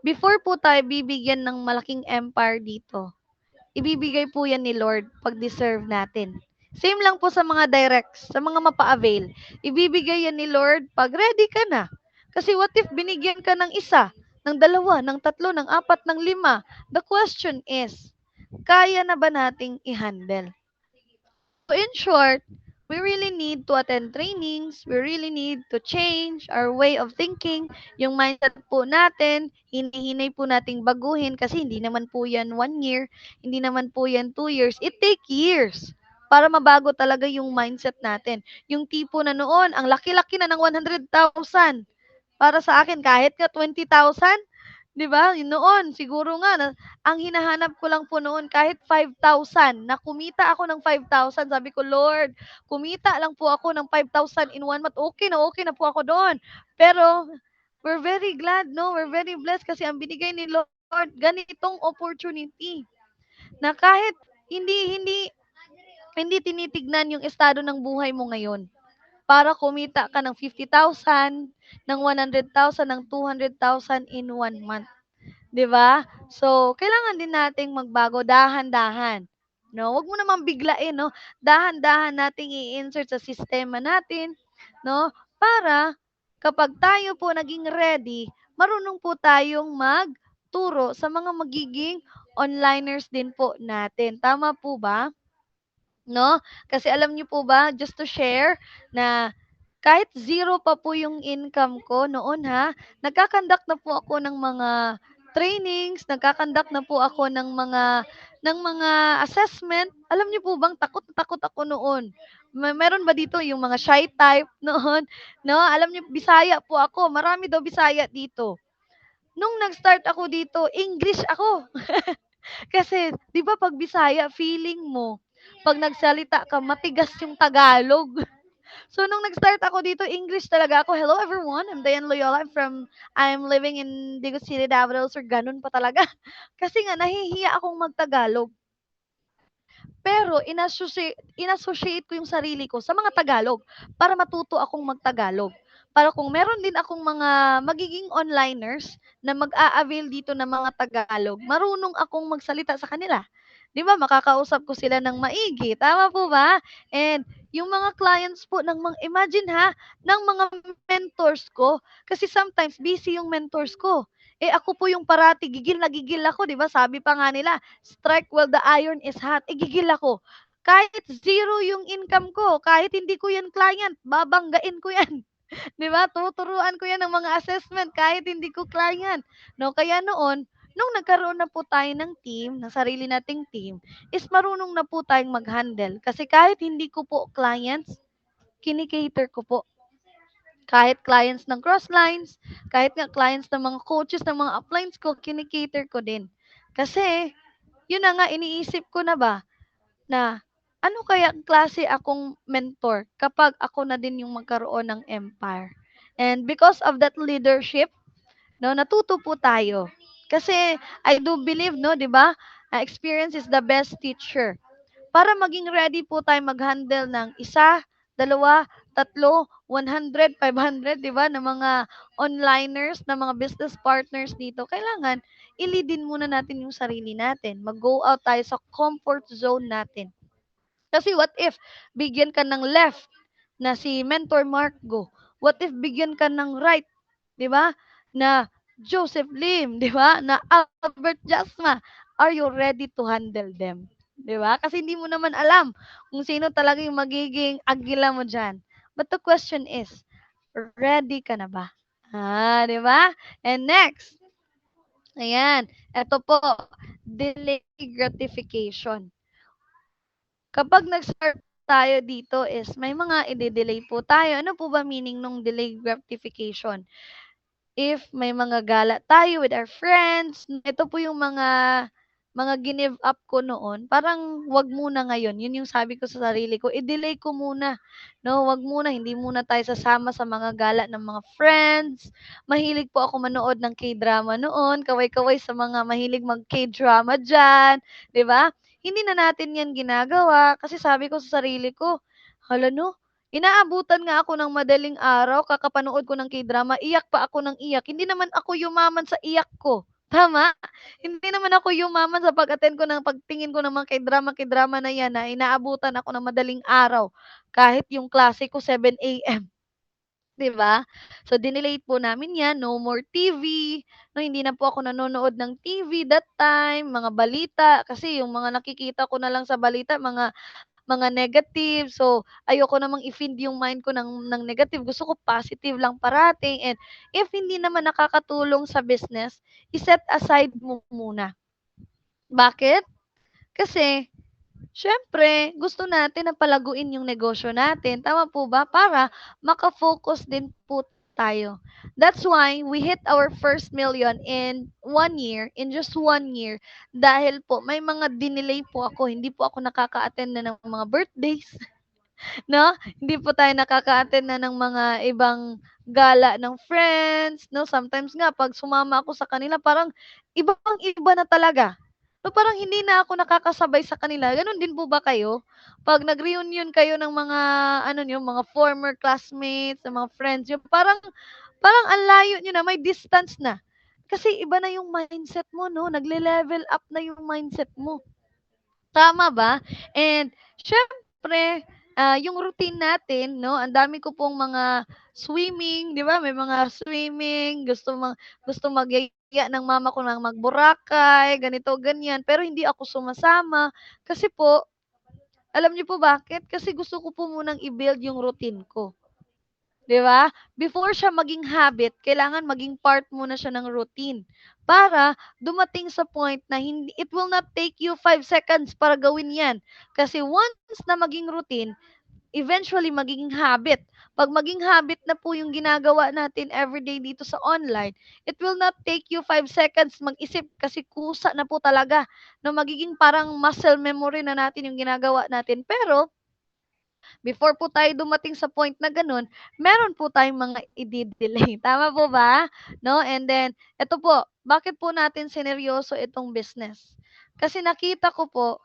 Before po tayo bibigyan ng malaking empire dito, ibibigay po yan ni Lord pag deserve natin. Same lang po sa mga directs, sa mga mapa-avail. Ibibigay yan ni Lord pag ready ka na. Kasi what if binigyan ka ng isa, ng dalawa, ng tatlo, ng apat, ng lima? The question is, kaya na ba nating i-handle? So in short, we really need to attend trainings, we really need to change our way of thinking, yung mindset po natin, hinihinay po nating baguhin kasi hindi naman po yan 1 year, hindi naman po yan 2 years, it take years para mabago talaga yung mindset natin. Yung tipo na noon, ang laki-laki na ng 100,000. Para sa akin, kahit nga 20,000, 'di ba? Yun noon, siguro nga, ang hinahanap ko lang po noon kahit 5,000, na kumita ako ng 5,000, sabi ko, Lord, kumita lang po ako ng 5,000 in 1 month, okay na po ako doon. Pero, we're very glad, no? We're very blessed kasi ang binigay ni Lord, ganitong opportunity, na kahit hindi, hindi, hindi tinitignan yung estado ng buhay mo ngayon para kumita ka ng 50,000, ng 100,000, ng 200,000 in 1 month. 'Di ba? So, kailangan din nating magbago dahan-dahan. No, wag mo namang biglain, no? Dahan-dahan nating i-insert sa sistema natin, no? Para kapag tayo po naging ready, marunong po tayong magturo sa mga magiging onliners din po natin. Tama po ba? No? Kasi alam niyo po ba, just to share, na kahit zero pa po yung income ko noon nagkakandak na po ako ng mga trainings, nagkakandak na po ako ng mga assessment. Alam niyo po bang takot na takot ako noon. Meron ba dito yung mga shy type noon? No, alam niyo Bisaya po ako. Marami daw Bisaya dito. Nung nag-start ako dito, English ako. Kasi 'di ba 'pag Bisaya feeling mo 'pag nagsalita ka matigas yung Tagalog. So nung nag-start ako dito, English talaga ako. Hello everyone, I'm Diane Loyola. I'm living in Digo City, Davao del Sur. Ganun pa talaga. Kasi nga nahihiya akong magtagalog. Pero inassociate ko yung sarili ko sa mga Tagalog para matuto akong mag-Tagalog. Para kung meron din akong mga magiging onliners na mag-a-avail dito ng mga Tagalog, marunong akong magsalita sa kanila. 'Di ba, makakausap ko sila ng maigi, tama po ba? And yung mga clients po ng mga imagine ha, ng mga mentors ko, kasi sometimes busy yung mentors ko. Eh ako po yung parati gigil na gigil ako, 'di ba? Sabi pa nga nila, strike while the iron is hot. Eh gigil ako. Kahit zero yung income ko, kahit hindi ko yan client, babanggain ko yan. 'Di ba? Tuturuan ko yan ng mga assessment kahit hindi ko client. No, kaya noon, nung nagkaroon na po tayo ng team, ng sarili nating team, is marunong na po tayong mag-handle. Kasi kahit hindi ko po clients, kinikater ko po. Kahit clients ng Crosslines, kahit nga clients ng mga coaches ng mga uplines ko, kinikater ko din. Kasi, yun na nga, iniisip ko na ba, na ano kaya klase akong mentor kapag ako na din yung magkaroon ng empire. And because of that leadership, no, natuto po tayo. Kasi I do believe, no, 'di ba? Experience is the best teacher. Para maging ready po tayo mag-handle ng isa, dalawa, tatlo, 100, 500, 'di ba, ng mga onliners, ng mga business partners dito. Kailangan i-leadin muna natin yung sarili natin. Mag-go out tayo sa comfort zone natin. Kasi what if bigyan ka ng left na si Mentor Mark Go? What if bigyan ka ng right, 'di ba? Na Joseph Lim, 'di ba? Na Albert Jasma. Are you ready to handle them? 'Di ba? Kasi hindi mo naman alam kung sino talaga yung magiging agila mo diyan. But the question is, ready ka na ba? 'Di ba? And next, ayan, eto po, delay gratification. Kapag nag-start tayo dito is may mga ide-delay po tayo. Ano po ba meaning nung delay gratification? If may mga gala tayo with our friends, ito po yung mga give up ko noon, parang wag muna ngayon. Yun yung sabi ko sa sarili ko, i-delay ko muna. No, wag muna, hindi muna tayo sasama sa mga gala ng mga friends. Mahilig po ako manood ng K-drama noon, kaway-kaway sa mga mahilig mag K-drama diyan, 'di ba? Hindi na natin 'yan ginagawa kasi sabi ko sa sarili ko, hala no, inaabutan nga ako ng madaling araw kakapanood ko ng K-drama, iyak pa ako ng iyak. Hindi naman ako yumaman sa iyak ko, tama? Hindi naman ako yumaman sa pag-attend ko ng pagtingin ko ng mga K-drama na 'yan na inaabutan ako ng madaling araw kahit yung klase ko 7 AM, 'di ba? So dinelete po namin 'yan, no more TV, no hindi na po ako nanonood ng TV that time, mga balita kasi yung mga nakikita ko na lang sa balita mga negative. So, ayoko namang i-feed yung mind ko ng negative. Gusto ko positive lang parating. And if hindi naman nakakatulong sa business, i-set aside mo muna. Bakit? Kasi, syempre, gusto natin na palaguin yung negosyo natin. Tama po ba? Para makafocus din po tayo. That's why we hit our first million in 1 year, in just 1 year, dahil po may mga dinelay po ako. Hindi po ako nakaka-attend na ng mga birthdays. No? Hindi po tayo nakaka-attend na ng mga ibang gala ng friends, no? Sometimes nga 'pag sumama ako sa kanila parang ibang-iba na talaga. So, parang hindi na ako nakakasabay sa kanila. Gano'n din po ba kayo? 'Pag nag-reunion kayo ng mga ano niyo, mga former classmates, ng mga friends niyo, parang parang ang layo niyo na, may distance na. Kasi iba na yung mindset mo, 'no? Nagle-level up na yung mindset mo. Tama ba? And siyempre, yung routine natin 'no, ang dami ko pong mga swimming, 'di ba, may mga swimming, gusto magyaya ng mama ko ng mag-Boracay, ganito, ganyan, pero hindi ako sumasama. Kasi po, alam niyo po bakit? Kasi gusto ko po munang i-build yung routine ko. 'Di ba? Before siya maging habit, kailangan maging part muna siya ng routine. Para dumating sa point na hindi it will not take you 5 seconds para gawin 'yan. Kasi once na maging routine, eventually magiging habit. 'Pag maging habit na po yung ginagawa natin everyday dito sa online, it will not take you 5 seconds mag-isip kasi kusa na po talaga. No, magiging parang muscle memory na natin yung ginagawa natin. Pero before po tayo dumating sa point na gano'n, meron po tayong mga i-de-delay, tama po ba? No, and then eto bakit po natin sineryoso itong business? Kasi nakita ko po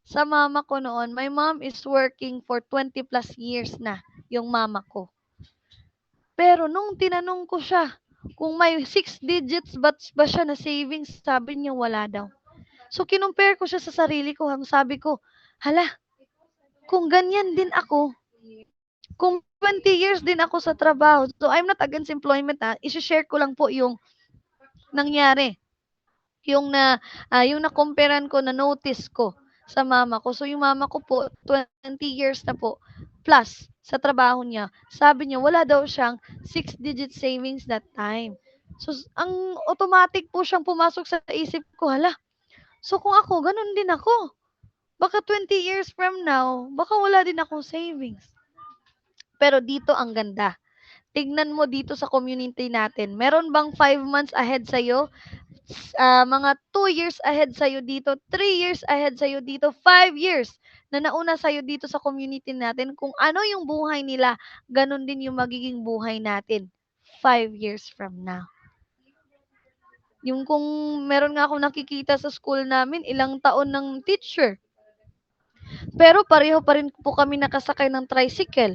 sa mama ko noon, my mom is working for 20 plus years na, yung mama ko. Pero nung tinanong ko siya kung may 6 digits ba siya na savings, sabi niya wala daw. So, kinumpare ko siya sa sarili ko. Ang sabi ko, hala, kung ganyan din ako, kung 20 years din ako sa trabaho, so I'm not against employment isi-share ko lang po yung nangyari. Yung na-comparean ko, na-notice ko sa mama ko. So, yung mama ko po, 20 years na po, plus sa trabaho niya. Sabi niya, wala daw siyang 6-digit savings that time. So, ang automatic po siyang pumasok sa isip ko, hala, so kung ako, ganun din ako. Baka 20 years from now, baka wala din akong savings. Pero dito ang ganda. Tignan mo dito sa community natin. Meron bang 5 months ahead sa'yo? Mga 2 years ahead sa'yo dito, 3 years ahead sa'yo dito, 5 years na nauna sa'yo dito sa community natin. Kung ano yung buhay nila, ganun din yung magiging buhay natin 5 years from now. Yung kung meron nga akong nakikita sa school namin, ilang taon ng teacher. Pero pareho pa rin po kami nakasakay ng tricycle.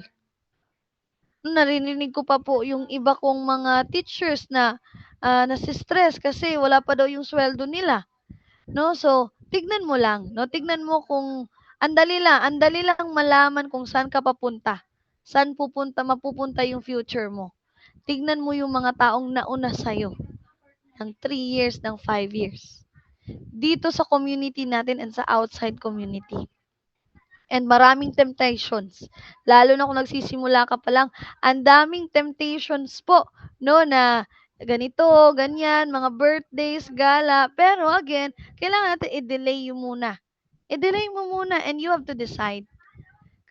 Naririnig ko pa po yung iba kong mga teachers na nasi-stress kasi wala pa daw yung sweldo nila. No? So, tignan mo lang, no? Tignan mo kung andali lang malaman kung saan ka papunta. Saan mapupunta yung future mo. Tignan mo yung mga taong nauna sa'yo ng 3 years, ng 5 years. Dito sa community natin and sa outside community. And maraming temptations. Lalo na kung nagsisimula ka pa lang, ang daming temptations po, no, na ganito, ganyan, mga birthdays, gala. Pero again, kailangan natin i-delay yung muna. I-delay mo muna and you have to decide.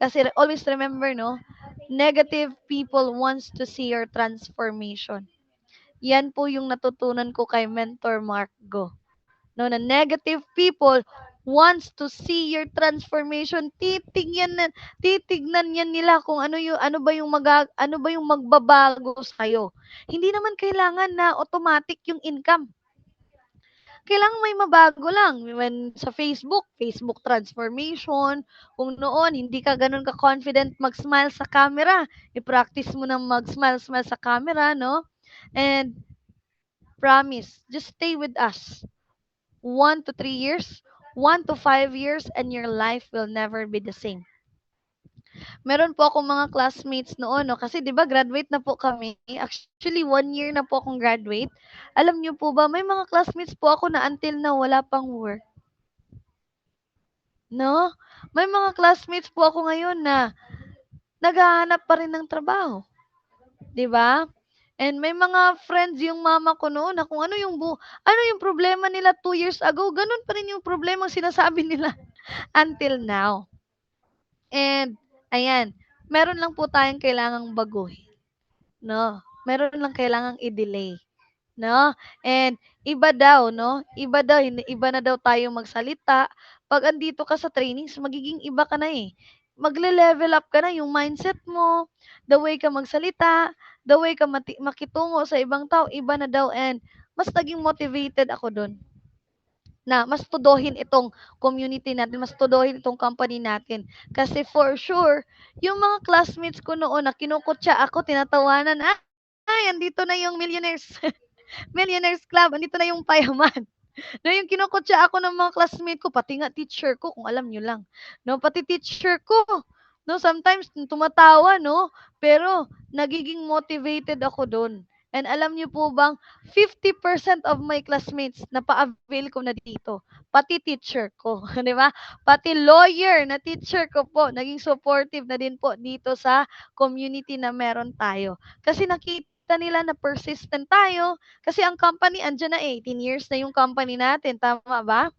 Kasi always remember, no, negative people wants to see your transformation. Yan po yung natutunan ko kay Mentor Mark Go. No, na negative people wants to see your transformation. Titignan yan nila kung ano ba yung magbabago sa iyo. Hindi naman kailangan na automatic yung income. Kailangan may mabago lang. When sa Facebook transformation, kung noon hindi ka ganun ka-confident mag-smile sa camera, i-practice mo nang mag-smile sa camera, no? And promise, just stay with us. 1 to 3 years, 1 to 5 years, and your life will never be the same. Meron po akong mga classmates noon, no? Kasi 'di ba graduate na po kami. Actually, 1 year na po akong graduate. Alam niyo po ba, may mga classmates po ako na until na wala pang work. No? May mga classmates po ako ngayon na naghahanap pa rin ng trabaho. 'Di ba? And may mga friends yung mama ko noon na kung ano yung problema nila 2 years ago, ganun pa rin yung problema sinasabi nila until now. And ayan, meron lang po tayong kailangang baguhin, no? Meron lang kailangang i-delay, no? And iba daw, no? Iba na daw tayo magsalita. Pag andito ka sa trainings, magiging iba ka na eh. Magle-level up ka na yung mindset mo, the way ka magsalita, the way ka makitungo sa ibang tao, iba na daw, and mas naging motivated ako doon na mas tuduhin itong community natin, mas tuduhin itong company natin. Kasi for sure, yung mga classmates ko noon na kinukutya ako, tinatawanan, ay, andito na yung millionaires. Millionaires Club, andito na yung payaman. No, yung kinukutya ako ng mga classmate ko, pati nga teacher ko, kung alam nyo lang. No, pati teacher ko. No, sometimes tumatawa, no? Pero nagiging motivated ako doon. And alam niyo po bang 50% of my classmates na pa-avail ko na dito, pati teacher ko, 'di ba? Pati lawyer na teacher ko po, naging supportive na din po dito sa community na meron tayo. Kasi nakita nila na persistent tayo, kasi ang company andiyan na 18 years na yung company natin, tama ba?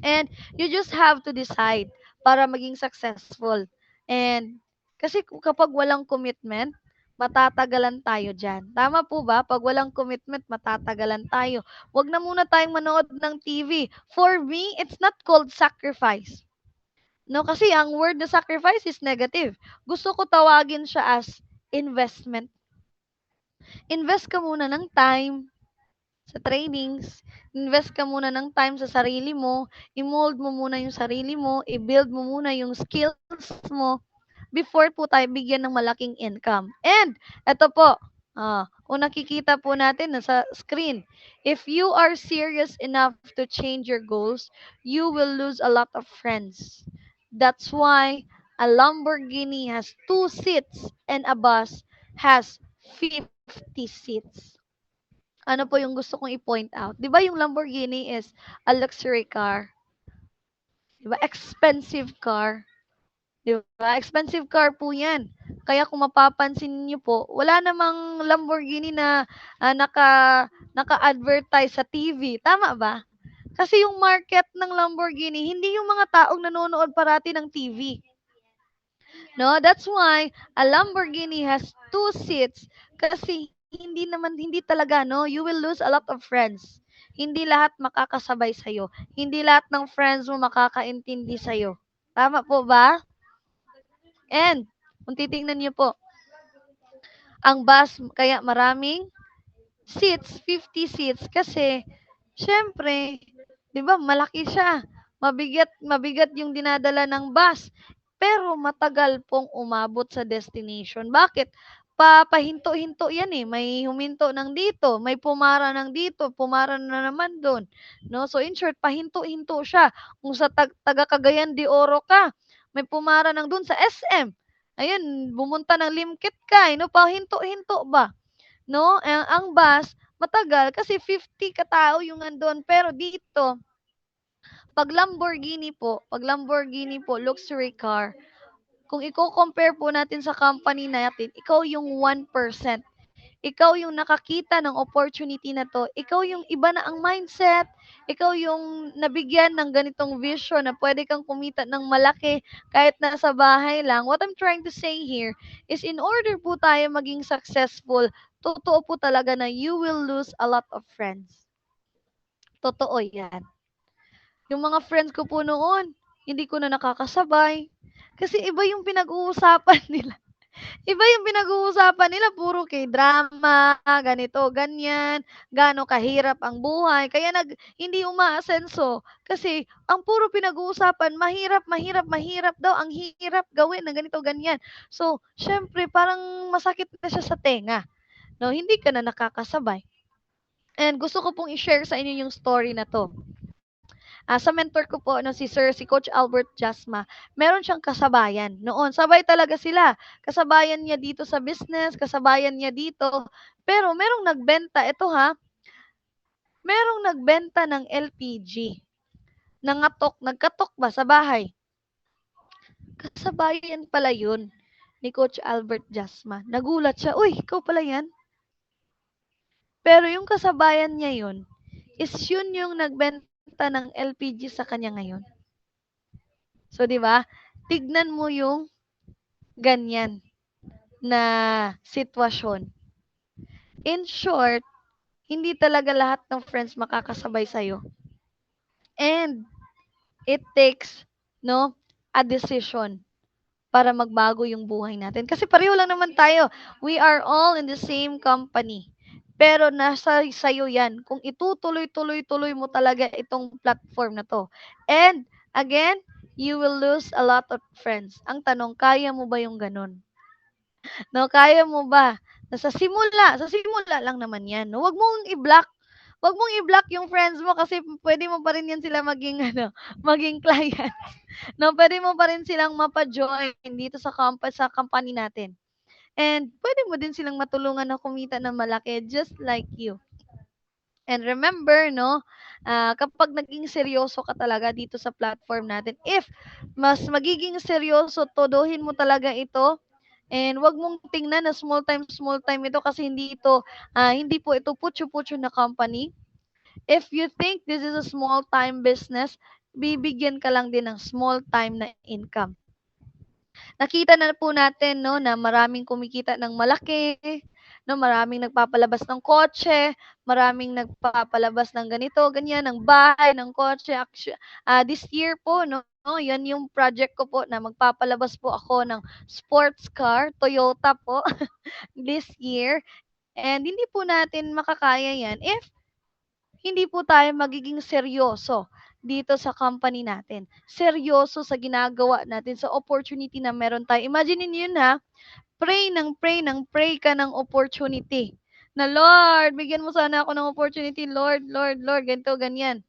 And you just have to decide para maging successful. And kasi kapag walang commitment, matatagalan tayo dyan. Tama po ba? Pag walang commitment, matatagalan tayo. Huwag na muna tayong manood ng TV. For me, it's not called sacrifice. No, kasi ang word na sacrifice is negative. Gusto ko tawagin siya as investment. Invest ka muna ng time, sa trainings. Invest ka muna ng time sa sarili mo, i-mold mo muna yung sarili mo, i-build mo muna yung skills mo before po tayo bigyan ng malaking income. And eto po, kung nakikita po natin sa screen, if you are serious enough to change your goals, you will lose a lot of friends. That's why a Lamborghini has 2 seats and a bus has 50 seats. Ano po yung gusto kong i-point out? 'Di ba yung Lamborghini is a luxury car? 'Di ba? Expensive car. 'Di ba? Expensive car po 'yan. Kaya kung mapapansin niyo po, wala namang Lamborghini na naka-advertise sa TV, tama ba? Kasi yung market ng Lamborghini, hindi yung mga taong nanonood parati ng TV. No, that's why a Lamborghini has 2 seats kasi hindi talaga no, you will lose a lot of friends. Hindi lahat makakasabay sa'yo. Hindi lahat ng friends mo makakaintindi sa'yo. Tama po ba? And kung titingnan niyo po, ang bus kaya maraming seats, 50 seats kasi syempre, 'di ba, malaki siya. Mabigat mabigat yung dinadala ng bus. Pero matagal pong umabot sa destination. Bakit? Papahinto-hinto 'yan eh. May huminto ng dito, may pumara ng dito, pumara na naman doon, no? So in short, pahinto-hinto siya. Kung sa taga Cagayan de Oro ka, may pumara ng doon sa SM. Ayun, bumunta ng Limkit ka, no? Pahinto-hinto ba? No? Ang bus, matagal kasi 50 katao yung andon. Pero dito, pag Lamborghini po, luxury car, kung i-compare po natin sa company natin, ikaw yung 1%. Ikaw yung nakakita ng opportunity na to. Ikaw yung iba na ang mindset. Ikaw yung nabigyan ng ganitong vision na pwede kang kumita ng malaki kahit nasa bahay lang. What I'm trying to say here is in order po tayo maging successful, totoo po talaga na you will lose a lot of friends. Totoo yan. Yung mga friends ko po noon, hindi ko na nakakasabay. Kasi iba yung pinag-uusapan nila. Iba yung pinag-uusapan nila, puro K-drama, ganito, ganyan, gaano kahirap ang buhay. Kaya hindi umaasenso. Kasi ang puro pinag-uusapan, mahirap, mahirap, mahirap daw. Ang hirap gawin na ganito, ganyan. So, syempre, parang masakit na siya sa tenga. No, hindi ka na nakakasabay. And gusto ko pong i-share sa inyo yung story na to. Sa mentor ko po, no, si Coach Albert Jasma, meron siyang kasabayan noon. Sabay talaga sila. Kasabayan niya dito sa business, kasabayan niya dito. Pero merong nagbenta, ito ha, merong nagbenta ng LPG. Nagkatok ba sa bahay? Kasabayan pala yun ni Coach Albert Jasma. Nagulat siya, uy, ikaw pala yan? Pero yung kasabayan niya yun, is yun yung nagbenta ng LPG sa kanya ngayon. So, di ba? Tignan mo yung ganyan na sitwasyon. In short, hindi talaga lahat ng friends makakasabay sa'yo. And it takes, no, a decision para magbago yung buhay natin. Kasi pareho lang naman tayo. We are all in the same company. Pero nasa sa'yo yan kung itutuloy-tuloy-tuloy mo talaga itong platform na to. And again, you will lose a lot of friends. Ang tanong, kaya mo ba yung ganun? No, kaya mo ba? Sa simula lang naman yan. No? Wag mong i-block. Wag mong i-block yung friends mo kasi pwede mo pa rin yan sila maging maging clients. No, pwede mo pa rin silang mapa-join dito sa company natin. And pwede mo din silang matulungan na kumita ng malaki just like you. And remember, no, kapag naging seryoso ka talaga dito sa platform natin, if mas magiging seryoso, todohin mo talaga ito. And wag mong tingnan na small time ito kasi hindi po ito putyo-putyo na company. If you think this is a small time business, bibigyan ka lang din ng small time na income. Nakita na po natin no na maraming kumikita ng malaki, no, maraming nagpapalabas ng kotse, maraming nagpapalabas ng ganito, ganyan, ng bahay, ng kotse. This year po no, yan yung project ko po na magpapalabas po ako ng sports car, Toyota po this year. And hindi po natin makakaya yan if hindi po tayo magiging seryoso dito sa company natin. Seryoso sa ginagawa natin, sa opportunity na meron tayo. Imagine niyo yun ha, pray ka ng opportunity. Na Lord, bigyan mo sana ako ng opportunity. Lord, Lord, Lord, ganito, ganyan.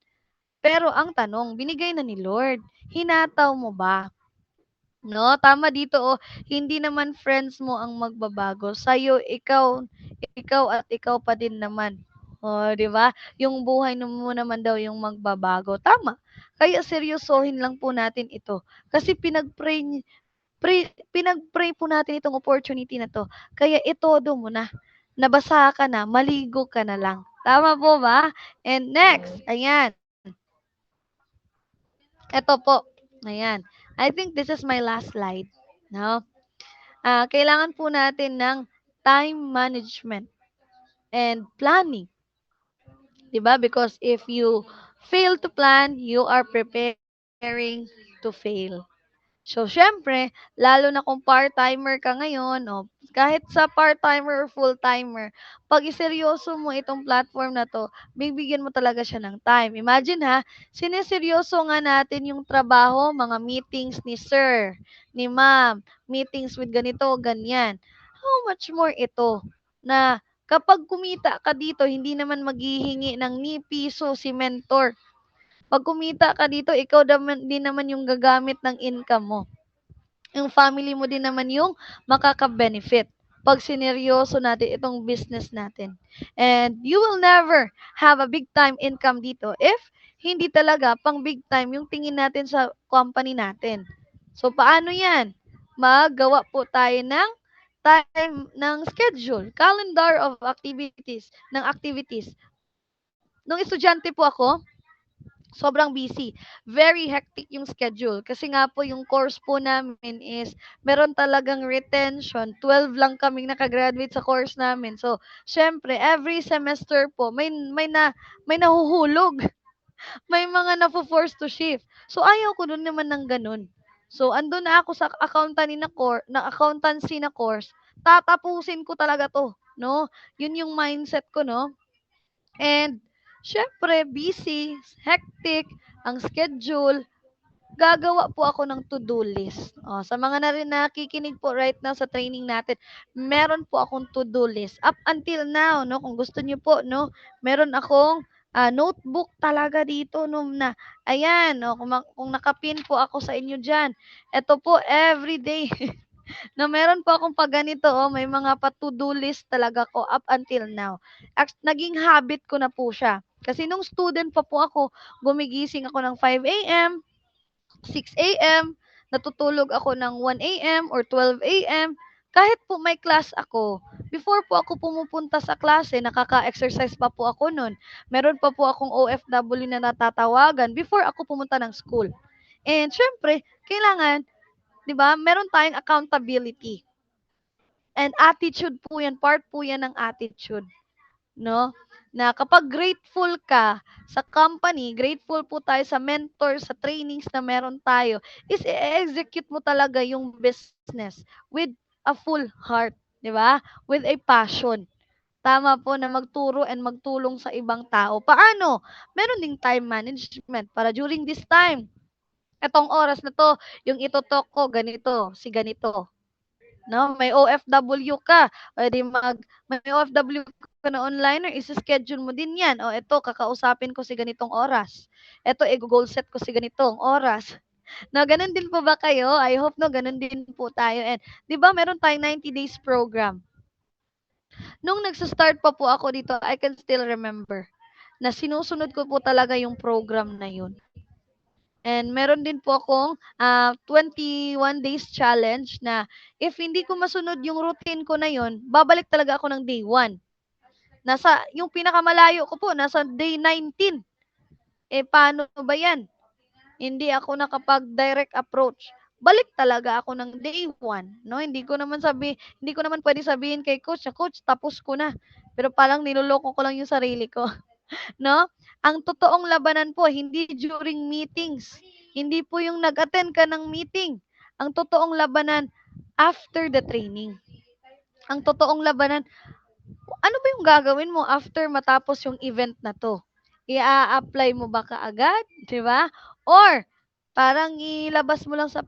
Pero ang tanong, binigay na ni Lord. Hinataw mo ba? No, tama dito oh, hindi naman friends mo ang magbabago. Sa'yo, ikaw at ikaw pa din naman. Oh, 'di ba? Yung buhay mo naman daw yung magbabago. Tama. Kaya seryosohin lang po natin ito. Kasi pinag-pray po natin itong opportunity na to. Kaya itodo mo na. Nabasa ka na, maligo ka na lang. Tama po ba? And next, ayan. Ito po. Ayan. I think this is my last slide. No? Kailangan po natin ng time management and planning. 'Di ba? Because if you fail to plan, you are preparing to fail. So, syempre, lalo na kung part-timer ka ngayon, o kahit sa part-timer or full-timer, pag iseryoso mo itong platform na to, bibigyan mo talaga siya ng time. Imagine ha, sineseryoso nga natin yung trabaho, mga meetings ni sir, ni ma'am, meetings with ganito, ganyan. How much more ito na kapag kumita ka dito, hindi naman maghihingi ng ni piso si mentor. Pag kumita ka dito, ikaw din naman yung gagamit ng income mo. Yung family mo din naman yung makaka-benefit pag sineryoso natin itong business natin. And you will never have a big time income dito if hindi talaga pang big time yung tingin natin sa company natin. So, paano yan? Magawa po tayo ng time ng schedule, calendar of activities, ng activities. Nung estudyante po ako, sobrang busy. Very hectic yung schedule. Kasi nga po yung course po namin is meron talagang retention. 12 lang kaming nakagraduate sa course namin. So, syempre, every semester po, may nahuhulog. May mga na-force to shift. So, ayaw ko dun naman ng ganun. So, andun na ako sa accountancy na course. Tatapusin ko talaga to, no? Yun yung mindset ko, no? And, syempre, busy, hectic, ang schedule, gagawa po ako ng to-do list. Sa mga nakikinig po right now sa training natin, meron po akong to-do list. Up until now, no, kung gusto niyo po, no, meron akong notebook talaga dito no na ayan no kung nakapin po ako sa inyo diyan. Ito po every day na meron po akong pag ganito, may mga pa-to-do list talaga ko up until now. Naging habit ko na po siya. Kasi nung student pa po ako, gumigising ako ng 5 a.m., 6 a.m., natutulog ako ng 1 a.m. or 12 a.m. Kahit po may class ako, before po ako pumupunta sa klase, nakaka-exercise pa po ako nun. Meron pa po akong OFW na natatawagan before ako pumunta ng school. And syempre, kailangan 'di ba, meron tayong accountability. And attitude po 'yan, part po 'yan ng attitude, no? Na kapag grateful ka sa company, grateful po tayo sa mentor, sa trainings na meron tayo, is i-execute mo talaga yung business with a full heart, 'di ba? With a passion. Tama po na magturo and magtulong sa ibang tao. Paano? Meron ding time management para during this time, etong oras na 'to, yung ito-talk ko ganito, si ganito. No, may OFW ka, puwede may OFW ka na onliner, ise-schedule mo din 'yan. O eto kakausapin ko si ganitong oras. Eto igo-goal set ko si ganitong oras. Na gano'n din po ba kayo? I hope 'no, gano'n din po tayo and 'di ba meron tayong 90 days program. Nung nagsa-start pa po ako dito, I can still remember na sinusunod ko po talaga yung program na yun. And meron din po akong 21 days challenge na if hindi ko masunod yung routine ko na yun, babalik talaga ako ng day 1. Yung pinakamalayo ko po, nasa day 19. Paano ba yan? Hindi ako nakapag-direct approach. Balik talaga ako ng day 1. No? Hindi ko naman pwede sabihin kay coach na, coach, tapos ko na. Pero parang niloloko ko lang yung sarili ko. No? Ang totoong labanan po, hindi during meetings. Hindi po yung nag-attend ka ng meeting. Ang totoong labanan, after the training. Ang totoong labanan, ano ba yung gagawin mo after matapos yung event na to? Ia-apply mo ba kaagad, 'di ba? Or parang ilabas mo lang sa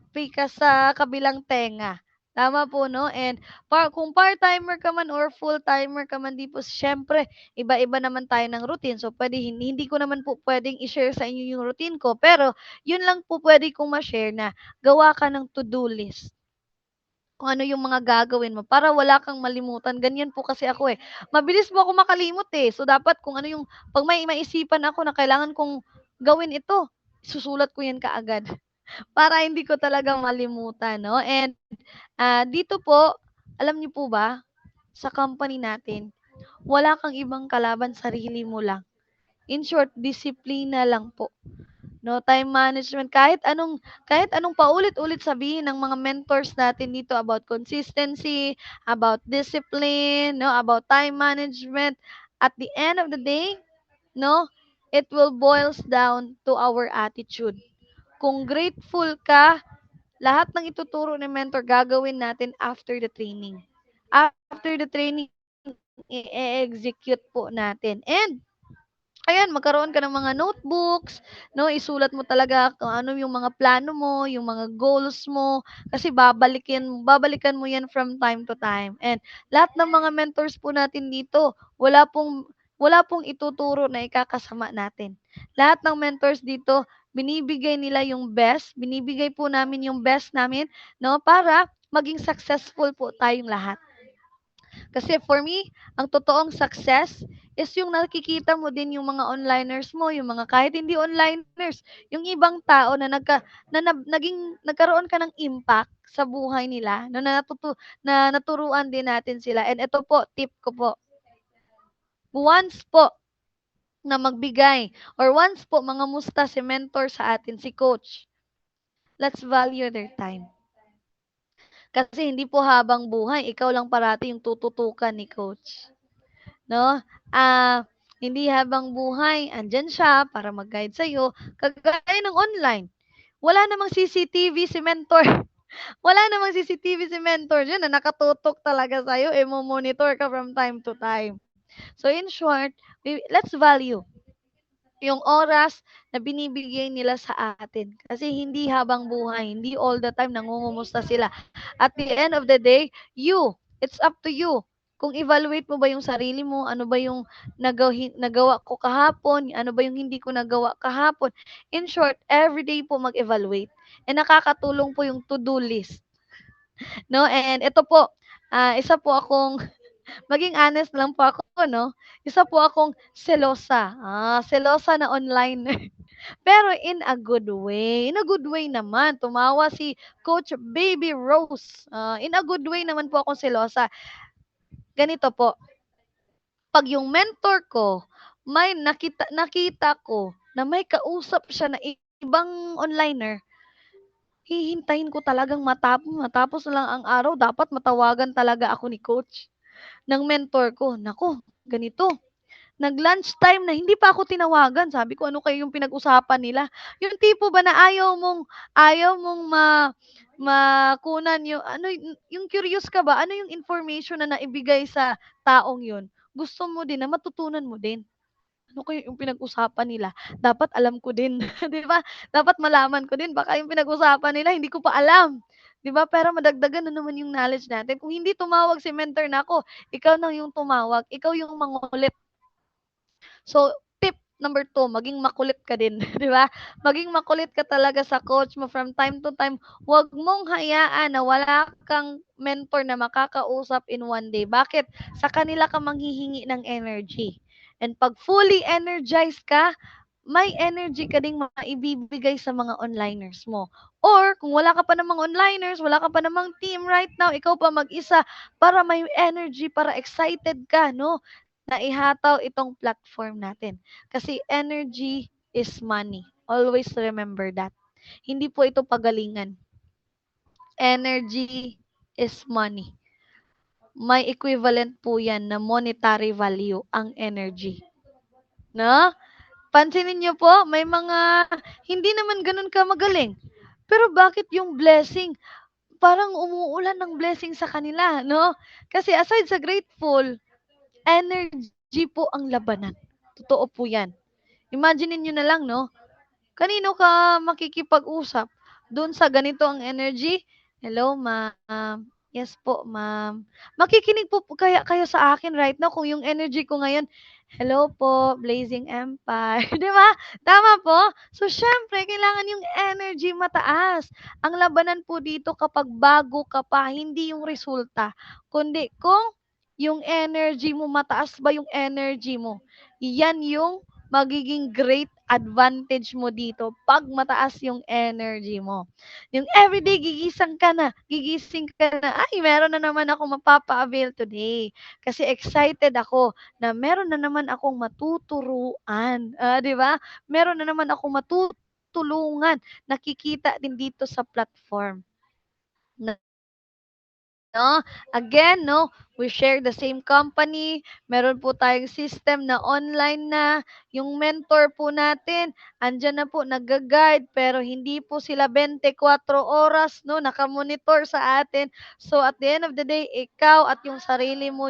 sa kabilang tenga. Tama po, 'no? And kung part-timer ka man or full-timer ka man, 'di po siyempre iba-iba naman tayo ng routine. So, hindi ko naman po puwedeng i-share sa inyo yung routine ko, pero yun lang po puwede kong ma-share na gawa ka ng to-do list. Kung ano yung mga gagawin mo para wala kang malimutan. Ganyan po kasi ako, eh. Mabilis po ako makalimot, eh. So, dapat kung ano yung 'pag may maisipan ako na kailangan kong gawin ito, susulat ko yan kaagad para hindi ko talaga malimutan, 'no? And, dito po, alam niyo po ba, sa company natin, wala kang ibang kalaban, sarili mo lang. In short, disiplina lang po. No, time management, kahit anong paulit-ulit sabihin ng mga mentors natin dito about consistency, about discipline, no, about time management, at the end of the day, no, it will boils down to our attitude. Kung grateful ka, lahat ng ituturo ng mentor gagawin natin after the training. After the training, i-execute po natin. And ayan, magkaroon ka ng mga notebooks, 'no, isulat mo talaga kung ano yung mga plano mo, yung mga goals mo, kasi babalikan mo 'yan from time to time. And lahat ng mga mentors po natin dito, wala pong ituturo na ikakasama natin. Lahat ng mentors dito, binibigay nila yung best, binibigay po namin yung best namin, 'no, para maging successful po tayong lahat. Kasi for me, ang totoong success is yung nakikita mo din yung mga onliners mo, yung mga kahit hindi onliners, yung ibang tao na nagkaroon ka ng impact sa buhay nila, no, na naturuan din natin sila. And ito po, tip ko po, once po na magbigay or once po mangamusta si mentor sa atin, si coach, let's value their time. Kasi hindi po habang buhay, ikaw lang parati yung tututukan ni coach. No? Hindi habang buhay, andyan siya para mag-guide sa'yo. Kagaya ng online. Wala namang CCTV si mentor. Wala namang CCTV si mentor dyan na nakatutok talaga sa'yo. Monitor ka from time to time. So in short, let's value yung oras na binibigay nila sa atin. Kasi hindi habang buhay, hindi all the time nangungumusta sila. At the end of the day, it's up to you. Kung evaluate mo ba yung sarili mo, ano ba yung nagawa ko kahapon, ano ba yung hindi ko nagawa kahapon. In short, everyday po mag-evaluate. And nakakatulong po yung to-do list. No? And ito po, isa po akong maging honest lang po ako, no? Isa po akong selosa. Selosa na online. Pero in a good way. In a good way naman. Tumawa si Coach Baby Rose. In a good way naman po akong selosa. Ganito po. Pag yung mentor ko, may nakita ko na may kausap siya na ibang onliner, hihintayin ko talagang matapos na lang ang araw. Dapat matawagan talaga ako ni coach ng mentor ko. Naku, ganito. Nag-lunchtime na hindi pa ako tinawagan. Sabi ko, ano kayo yung pinag-usapan nila? Yung tipo ba na ayaw mong makunan yung ano, yung curious ka ba? Ano yung information na naibigay sa taong yun? Gusto mo din na matutunan mo din. Ano kaya yung pinag-usapan nila? Dapat alam ko din, 'di ba? Dapat malaman ko din baka yung pinag-usapan nila hindi ko pa alam, 'di ba? Pero madagdagan na naman yung knowledge natin. Kung hindi tumawag si mentor, nako, ikaw na yung tumawag, ikaw yung mangulit. So, tip number 2, maging makulit ka din, 'di ba? Maging makulit ka talaga sa coach mo from time to time. Huwag mong hayaan na wala kang mentor na makakausap in one day. Bakit? Sa kanila ka manghihingi ng energy. And pag fully energized ka, may energy ka ding maibibigay sa mga onliners mo. Or kung wala ka pa namang onliners, wala ka pa namang team right now, ikaw pa mag-isa, para may energy, para excited ka, no? Na ihataw itong platform natin. Kasi energy is money. Always remember that. Hindi po ito pagalingan. Energy is money. May equivalent po yan na monetary value ang energy. No? Pansinin niyo po, may mga hindi naman ganun ka magaling. Pero bakit yung blessing, parang umuulan ng blessing sa kanila, no? Kasi aside sa grateful, energy po ang labanan. Totoo po yan. Imagine niyo na lang 'no, kanino ka makikipag-usap? Do'n sa ganito ang energy? "Hello ma'am." "Yes po ma'am." Makikinig po kaya kayo sa akin right now kung yung energy ko ngayon, "Hello po, Blazing Empire." 'Di ba? Tama po? So, siyempre kailangan yung energy mataas. Ang labanan po dito kapag bago ka pa, hindi yung resulta, kundi kung yung energy mo, mataas ba yung energy mo. Yan yung magiging great advantage mo dito 'pag mataas yung energy mo. Yung everyday gigising ka na, "Ay meron na naman akong mapapa-avail today." Kasi excited ako na meron na naman akong matuturuan, 'di ba? Meron na naman akong matutulungan, nakikita din dito sa platform. 'No? Again 'no, we share the same company, meron po tayong system na online na, yung mentor po natin andiyan na po nagga-guide pero hindi po sila 24 oras 'no, naka-monitor sa atin. So, at the end of the day, ikaw at yung sarili mo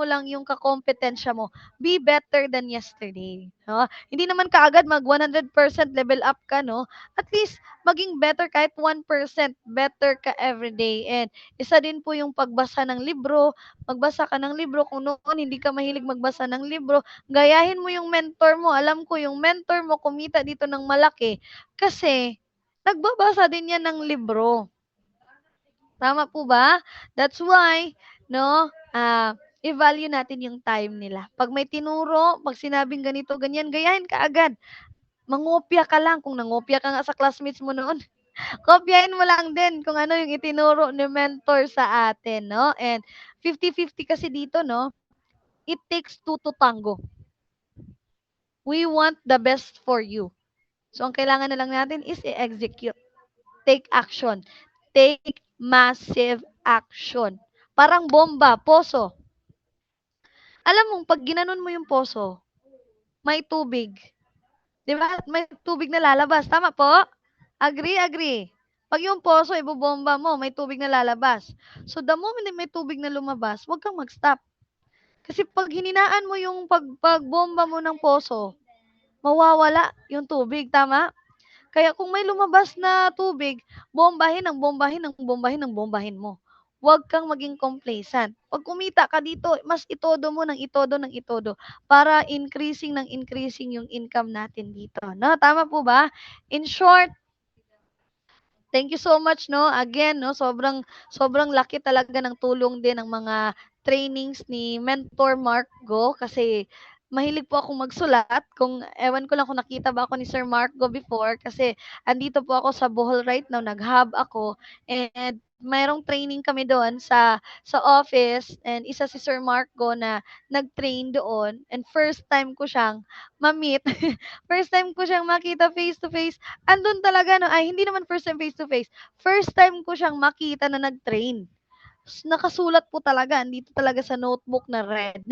lang yung kakumpetensya mo. Be better than yesterday, 'no? Hindi naman kaagad mag 100% level up ka 'no, at least maging better kahit 1% better ka everyday. And isa din po yung pagbasa ng libro, magbasa ka ng libro kung noon hindi ka mahilig magbasa ng libro, gayahin mo yung mentor mo. Alam ko yung mentor mo kumita dito ng malaki kasi nagbabasa din yan ng libro. Tama po ba? That's why, no, i-value natin yung time nila. Pag may tinuro, pag sinabing ganito, ganyan, gayahin ka agad. Mangopya ka lang kung nangopya ka nga sa classmates mo noon. Kopyahin mo lang din kung ano yung itinuro ni mentor sa atin, no? And 50-50 kasi dito, no? It takes two to tango. We want the best for you. So, ang kailangan na lang natin is i-execute. Take action. Take massive action. Parang bomba, poso. Alam mo, pag ginanon mo yung poso, may tubig. Di ba? May tubig na lalabas. Tama po? Agree, agree. Pag yung poso, ibobomba mo, may tubig na lalabas. So, the moment na may tubig na lumabas, huwag kang mag-stop. Kasi pag hininaan mo yung pagbomba mo ng poso, mawawala yung tubig, tama? Kaya kung may lumabas na tubig, bombahin ang bombahin ang bombahin ang bombahin mo. Huwag kang maging complacent. Pag kumita ka dito, mas itodo mo ng itodo ng itodo para increasing ng increasing yung income natin dito. No? Tama po ba? In short, thank you so much, no? Again, no, sobrang laki talaga ng tulong din ng mga trainings ni Mentor Mark Go kasi mahilig po akong magsulat. Kung ewan ko lang kung nakita ba ako ni Sir Mark Go before kasi andito po ako sa Bohol right now, nag-hub ako and mayroong training kami doon sa office and isa si Sir Mark Go na nag-train doon and first time ko siyang ma-meet. First time ko siyang makita face to face. Andun talaga 'no, ay hindi naman first time face to face, first time ko siyang makita na nag-train. Nakasulat po talaga, andito talaga sa notebook na red,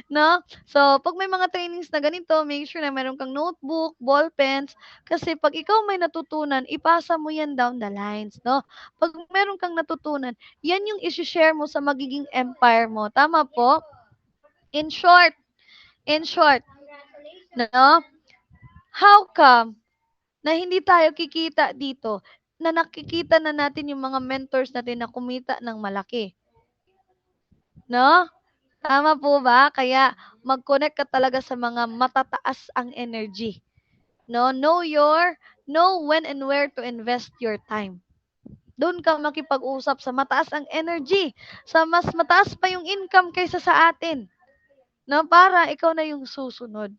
'no? So, 'pag may mga trainings na ganito, make sure na meron kang notebook, ball pens, kasi 'pag ikaw may natutunan, ipasa mo 'yan down the lines, 'no? 'Pag meron kang natutunan, 'yan yung ishi-share mo sa magiging empire mo, tama po? In short, in short, 'no, how come na hindi tayo kikita dito, na nakikita na natin yung mga mentors natin na kumita ng malaki, 'no? Tama po ba? Kaya mag-connect ka talaga sa mga matataas ang energy, 'no? Know when and where to invest your time. Do'n ka makipag-usap sa mataas ang energy, sa mas mataas pa yung income kaysa sa atin, 'no? Para ikaw na yung susunod.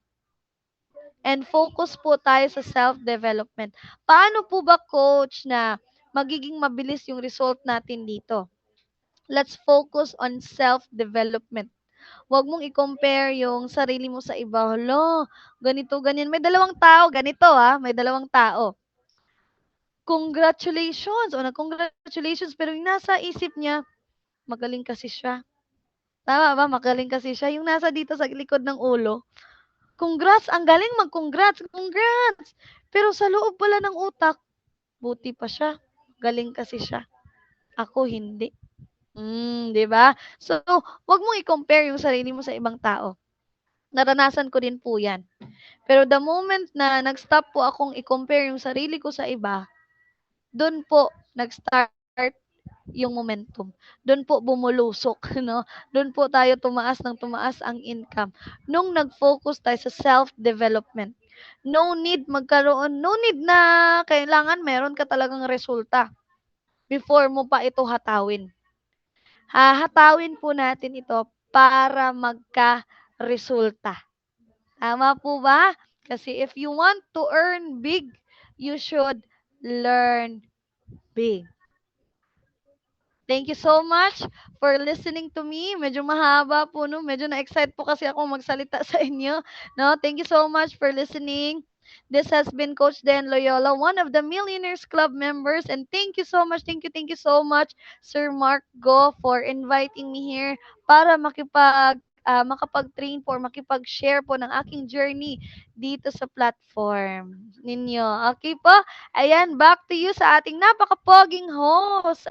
And focus po tayo sa self-development. Paano po ba, coach, na magiging mabilis yung result natin dito? Let's focus on self-development. Huwag mong i-compare yung sarili mo sa iba. Hala, ganito, ganyan. May dalawang tao, ganito may dalawang tao. Congratulations, o nag-congratulations, pero yung nasa isip niya, magaling kasi siya. Tama ba? Magaling kasi siya. Yung nasa dito sa likod ng ulo, congrats, ang galing mag-congrats, congrats. Pero sa loob pala ng utak, buti pa siya, galing kasi siya. Ako hindi. 'Di ba? So, 'wag mong i-compare yung sarili mo sa ibang tao. Naranasan ko din po 'yan. Pero the moment na nag-stop po akong i-compare yung sarili ko sa iba, dun po nag-start yung momentum. Dun po bumulusok, 'no? Dun po tayo tumaas ng tumaas ang income. Nung nag-focus tayo sa self-development. No need na kailangan meron ka talagang resulta before mo pa ito hatawin. Hahatawin po natin ito para magka-resulta. Tama po ba? Kasi if you want to earn big, you should learn big. Thank you so much for listening to me. Medyo mahaba po, no? Medyo na-excite po kasi ako magsalita sa inyo, no? Thank you so much for listening. This has been Coach Dan Loyola, one of the Millionaires Club members. And thank you so much, thank you so much, Sir Mark Go, for inviting me here para makapag-train po, makipag-share po ng aking journey dito sa platform ninyo. Okay po? Ayan, back to you sa ating napaka-poging host.